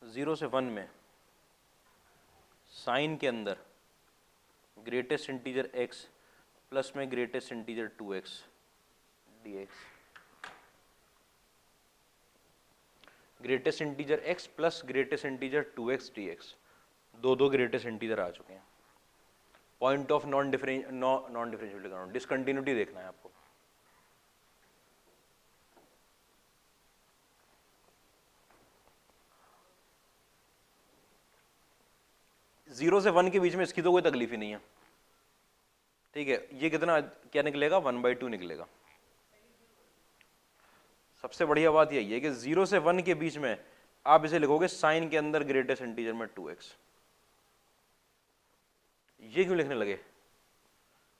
जीरो से वन में साइन के अंदर ग्रेटेस्ट इंटीजर x प्लस में greatest integer 2x dx, greatest integer x plus greatest integer 2x dx, दो ग्रेटेस्ट इंटीजर आ चुके हैं। Point of non differentiable discontinuity देखना है आपको। जीरो से वन के बीच में इसकी तो कोई तकलीफ ही नहीं है, ठीक है। ये कितना क्या निकलेगा? 1/2 निकलेगा। सबसे बढ़िया बात यही है कि जीरो से वन के बीच में आप इसे लिखोगे साइन के अंदर ग्रेटेस्ट इंटीजर में 2x। ये क्यों लिखने लगे?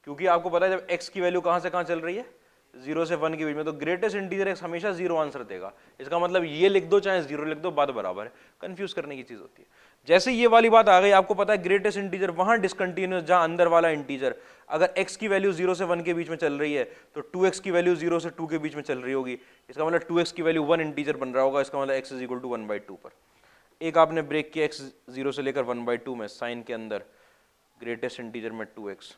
क्योंकि आपको पता है जब x की वैल्यू कहां से कहां चल रही है, जीरो से वन के बीच में, तो ग्रेटेस्ट इंटीजर x हमेशा जीरो आंसर देगा। इसका मतलब ये लिख दो चाहे जीरो लिख दो, बात बराबर है। कंफ्यूज करने की चीज होती है। जैसे ये वाली बात आ गई, आपको पता है ग्रेटेस्ट इंटीजर वहां डिसकंटिन्यूअस जहां अंदर वाला इंटीजर, अगर x की वैल्यू जीरो से वन के बीच में चल रही है तो 2x की वैल्यू जीरो से 2 के बीच में चल रही होगी। इसका मतलब 2x की वैल्यू वन इंटीजर बन रहा होगा। इसका मतलब x इज इक्वल टू 1/2 पर। एक आपने ब्रेक किया x जीरो से लेकर 1/2 में साइन के अंदर ग्रेटेस्ट इंटीजर में 2x,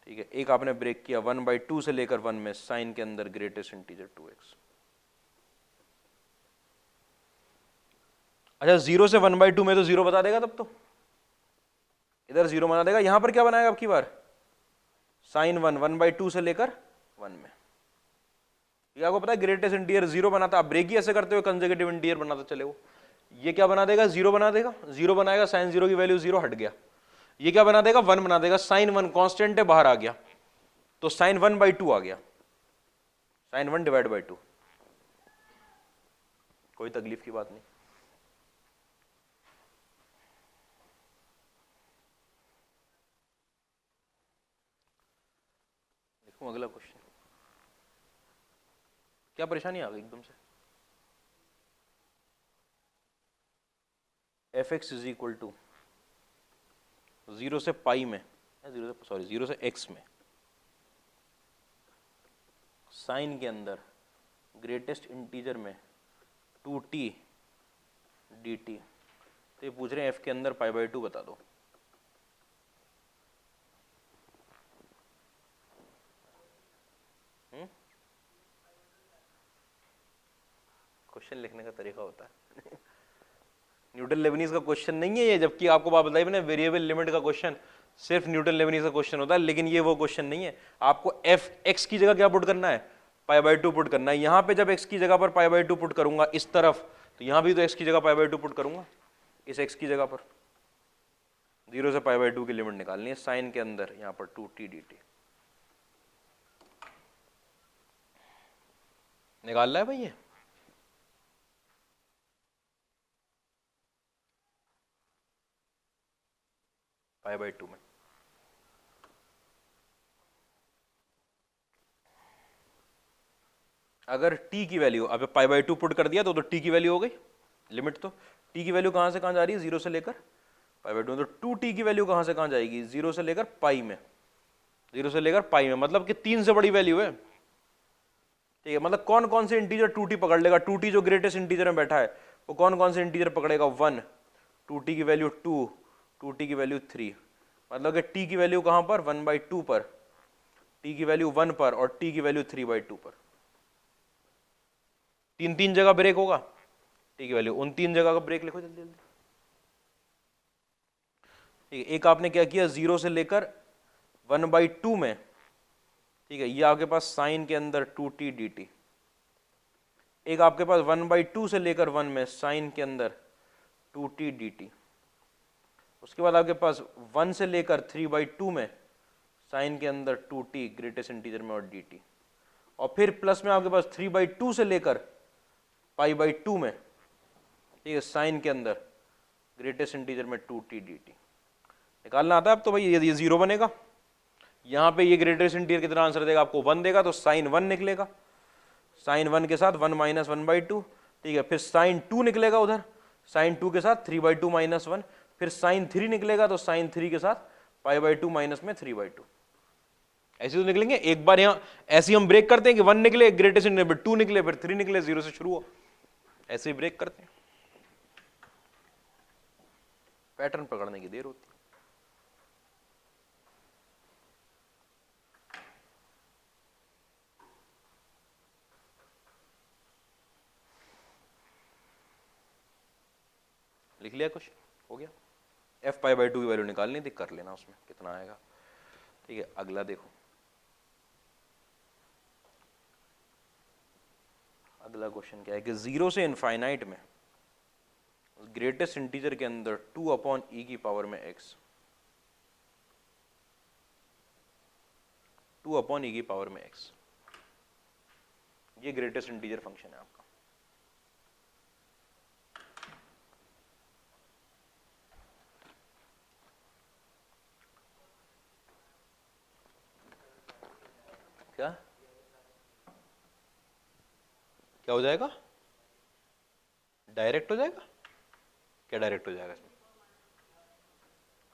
ठीक है। एक आपने ब्रेक किया 1/2 से लेकर 1 में साइन के अंदर ग्रेटेस्ट इंटीजर 2x। अच्छा, जीरो से 1/2 में तो जीरो बता देगा, तब तो इधर जीरो बना देगा। यहां पर क्या बनाएगा आपकी बार? साइन 1/2 से लेकर 1 में। ये आपको पता है ग्रेटेस्ट इंटीजर जीरो बनाता, आप ब्रेक ही ऐसे करते हुए कंसेक्यूटिव इंटीजर बनाते चले वो। ये क्या बना देगा? जीरो बना देगा। जीरो बनाएगा, साइन जीरो की वैल्यू जीरो हट गया। ये क्या बना देगा? 1 बना देगा। साइन 1 कांस्टेंट है, बाहर आ गया, तो साइन 1/2 आ गया। Sine 1 divide by 2। कोई तकलीफ की बात नहीं। देखो अगला क्वेश्चन। क्या परेशानी आ गई एकदम से? fx is equal to zero से पाई में, जीरो से x में साइन के अंदर ग्रेटेस्ट इंटीजर में 2t dt। तो ये पूछ रहे हैं f के अंदर π/2 बता दो। क्वेश्चन लिखने का तरीका होता है। न्यूटन लेबनीज का क्वेश्चन नहीं है ये, जबकि आपको बात बताई मैंने, वेरिएबल लिमिट का क्वेश्चन सिर्फ न्यूटन लेबनीज का क्वेश्चन होता है, लेकिन ये वो क्वेश्चन नहीं है। आपको एफ एक्स की जगह क्या पुट करना है? π/2 पुट करना है। यहां पे जब x की जगह पर π/2 पुट करूंगा इस तरफ, तो यहां भी तो x की जगह π/2 पुट करूंगा इस x की जगह पर। जीरो से π/2 की लिमिट निकालनी है साइन के अंदर, यहां पर 2t dt निकाल रहा है भाई ये। π/2 में अगर t की वैल्यू, अब π/2 पुट कर दिया तो t की वैल्यू हो गई लिमिट। तो t की वैल्यू कहां से कहां जा रही है? जीरो से लेकर π/2। तो 2t की वैल्यू कहां से कहां जाएगी? जीरो से लेकर पाई में, जीरो से लेकर पाई में, मतलब कि 3 से बड़ी वैल्यू है, ठीक है। मतलब कौन कौन से इंटीजर 2t पकड़ लेगा? 2t जो ग्रेटेस्ट इंटीजर में बैठा है वो कौन कौन से इंटीजर पकड़ेगा? 1, 2t की वैल्यू 2, 2t की वैल्यू 3। मतलब कि t की वैल्यू कहां पर? 1/2 पर, t की वैल्यू 1 पर और t की वैल्यू 3/2 पर। 3 जगह ब्रेक होगा t की वैल्यू, उन 3 जगह का ब्रेक लिखो जल्दी जल्दी। ठीक है, एक आपने क्या किया? जीरो से लेकर 1/2 में, ठीक है, ये आपके पास साइन के अंदर 2t dt। एक आपके पास 1/2 से लेकर 1 में साइन के अंदर 2t dt। उसके बाद आपके पास 1 से लेकर 3/2 में साइन के अंदर 2t ग्रेटेस्ट इंटीजर में और dt। और फिर प्लस में आपके पास 3/2 से लेकर π/2 में, ठीक है, साइन के अंदर ग्रेटेस्ट इंटीजर में 2t dt। निकालना आता है अब तो भाई, ये जीरो बनेगा। यहां पे ये ग्रेटेस्ट इंटीजर कितना आंसर देगा? आपको 1 देगा, तो साइन 1 निकलेगा। साइन 1 के साथ 1 - 1/2, ठीक है। फिर साइन 2 निकलेगा उधर, साइन 2 के साथ 3/2 माइनस 1, फिर साइन 3 निकलेगा तो साइन 3 के साथ π/2 माइनस में 3/2। ऐसे तो निकलेंगे। एक बार यहां ऐसे हम ब्रेक करते हैं कि 1 निकले, ग्रेटेस्ट इंटीजर, 2 निकले, फिर 3 निकले, 0 से शुरू हो, ऐसे ही ब्रेक करते हैं। पैटर्न पकड़ने की देर होती है। लिख लिया कुछ, हो गया। f π/2 की वैल्यू निकालनी थी, कर लेना, उसमें कितना आएगा। ठीक है, अगला देखो, अगला क्वेश्चन क्या है कि 0 से इनफाइनाइट में ग्रेटेस्ट इंटीजर के अंदर 2/e की पावर में x, 2/e की पावर में x, ये ग्रेटेस्ट इंटीजर फंक्शन है आपका। क्या क्या हो जाएगा? डायरेक्ट हो जाएगा? क्या डायरेक्ट हो जाएगा इसमें?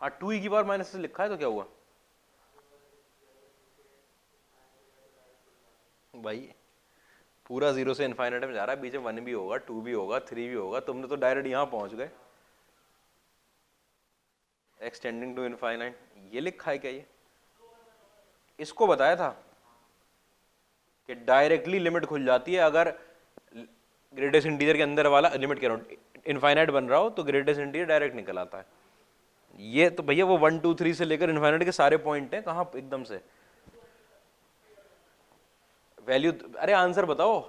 हाँ, 2e की पावर माइनस से लिखा है तो क्या हुआ भाई? पूरा 0 से इनफाइनाइट में जा रहा है, बीच में 1 भी होगा, 2 भी होगा, 3 भी होगा, तुमने तो डायरेक्ट यहां पहुंच गए, एक्सटेंडिंग टू इनफाइनाइट। ये लिखा है क्या? ये इसको बताया था कि डायरेक्टली लिमिट खुल जाती है अगर ग्रेटेस्ट इंटीजर के अंदर वाला लिमिट कह रहा हूं इनफाइनाइट बन रहा हो तो ग्रेटेस्ट इंटीजर डायरेक्ट निकल आता है। ये तो भैया वो 1 2 3 से लेकर इनफाइनाइट के सारे पॉइंट हैं, कहां एकदम से वैल्यू? अरे आंसर बताओ,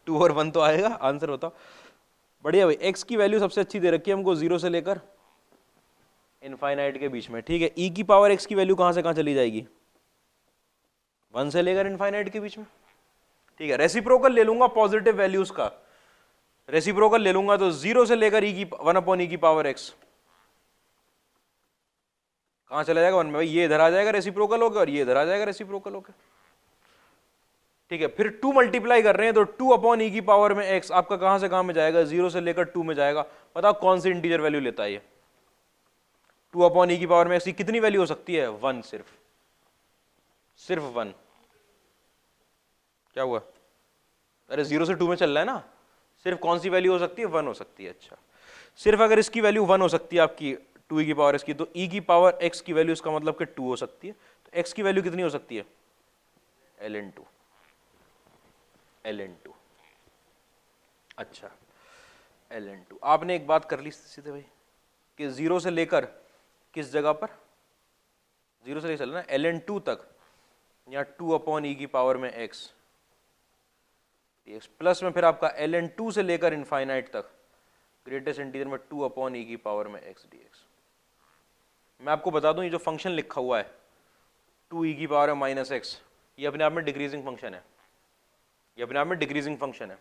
2 और 1 तो आएगा, आंसर बताओ। बढ़िया भाई, x की वैल्यू सबसे अच्छी दे रखी है हमको 0 से लेकर इनफाइनाइट के बीच में। ठीक है, e की पावर x की वैल्यू कहां से कहां चली जाएगी? 1 से लेकर इनफाइनाइट के बीच में। ठीक है, रेसिप्रोकल ले लूंगा पॉजिटिव वैल्यूज का, रेसिप्रोकल ले लूंगा तो 0 से लेकर 1/e की पावर x कहां चला जाएगा? 1 में। भाई ये इधर आ जाएगा रेसिप्रोकल होकर और ये इधर आ जाएगा रेसिप्रोकल होकर। ठीक है, फिर 2 मल्टीप्लाई कर रहे हैं तो 2/e की पावर में x आपका कहां से कहां में जाएगा? 0 से लेकर 2 में जाएगा। बताओ कौन सी इंटीजर वैल्यू लेता है ये? 2/e की पावर में x की कितनी वैल्यू हो सकती है? 1, सिर्फ 1। क्या हुआ? अरे 0 से 2 में चल रहा है ना, सिर्फ कौन सी वैल्यू हो सकती है? 1 हो सकती है। अच्छा, सिर्फ अगर इसकी वैल्यू 1 हो सकती है आपकी 2e की पावर x की, तो e की पावर x की वैल्यू इसका मतलब कि 2 हो सकती है। तो x की वैल्यू कितनी हो सकती है? ln2। अच्छा, ln2। आपने एक बात कर ली सीधे भाई कि 0 से लेकर किस जगह पर? 0 से लेकर चलना ln2 तक, या 2/e की पावर में x प्लस में फिर आपका ln2 से लेकर इनफाइनाइट तक ग्रेटेस्ट इंटीजर में 2/e की पावर में x dx। मैं आपको बता दूं, ये जो फंक्शन लिखा हुआ है 2e की पावर में माइनस x, ये अपने आप में डिक्रीजिंग फंक्शन है, ये अपने आप में डिक्रीजिंग फंक्शन है।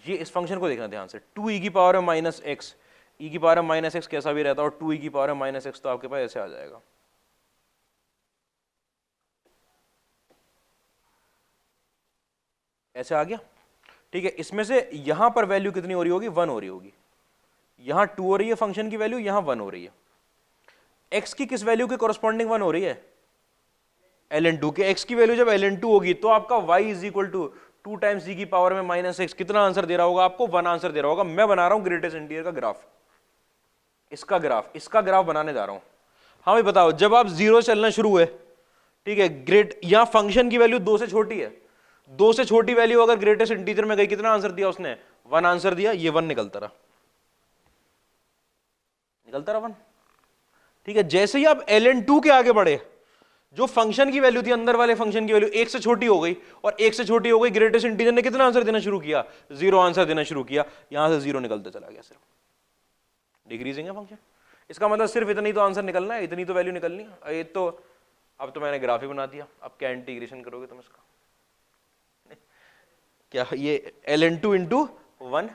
ये इस फंक्शन को देखना ध्यान से, 2e की पावर में माइनस x, e की पावर में माइनस x कैसा भी रहता है और 2e की पावर में माइनस x तो आपके पास ऐसे आ जाएगा। ऐसे आ गया। ठीक है, इसमें से यहां पर वैल्यू कितनी हो रही होगी? 1 हो रही होगी। यहां 2 हो रही है फंक्शन की वैल्यू, यहां 1 हो रही है। x की किस वैल्यू के कॉरस्पॉन्डिंग 1 हो रही है? ln2 के। x की वैल्यू जब ln2 होगी तो आपका y is equal to 2 times e की पावर में माइनस x, कितना आंसर दे रहा होगा आपको? 1 आंसर दे रहा होगा। मैं बना रहा हूं ग्रेटेस्ट इंटीजर का ग्राफ, इसका ग्राफ बनाने जा रहा हूं। हाँ भाई बताओ, जब आप 0 चलना शुरू हुए, ठीक है, ग्रेट यहां फंक्शन की वैल्यू 2 से छोटी है, 2 से छोटी वैल्यू अगर ग्रेटेस्ट इंटीजर में गई, कितना आंसर दिया उसने? 1 आंसर दिया, ये 1 निकलता रहा 1। ठीक है, जैसे ही आप ln2 के आगे बढ़े, जो फंक्शन की वैल्यू थी, अंदर वाले फंक्शन की वैल्यू 1 से छोटी हो गई, और 1 से छोटी हो गई, ग्रेटेस्ट इंटीजर ने कितना आंसर देना शुरू किया? 0 आंसर देना शुरू किया। यहां से 0 निकलते चला गया, सिर्फ डिक्रीजिंग है फंक्शन। इसका मतलब सिर्फ इतनी तो आंसर निकलना है, इतनी तो वैल्यू निकलनी है। ये तो अब तो मैंने ग्राफ ही बना दिया, अब क्या इंटीग्रेशन करोगे तुम इसका? क्या ये ln2 इंटू 1?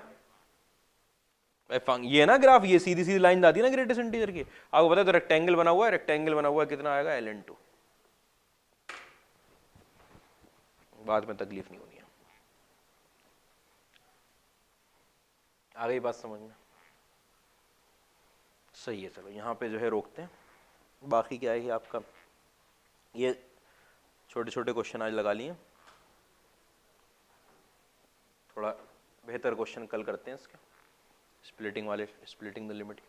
ये ना ग्राफ, ये सीधी सीधी लाइन जाती है ना ग्रेटेस्ट इंटीजर की। आपको पता है तो रेक्टेंगल बना हुआ है, रेक्टेंगल बना हुआ है, कितना आएगा? ln2। बाद में तकलीफ नहीं होनी है। आ गई बात समझ में? सही है, चलो यहाँ पे जो है रोकते हैं। बाकी क्या है कि आपका ये छोटे छोटे क्वेश्चन आज लगा लिए, थोड़ा बेहतर क्वेश्चन कल करते हैं इसके, स्प्लिटिंग वाले, स्प्लिटिंग द लिमिट।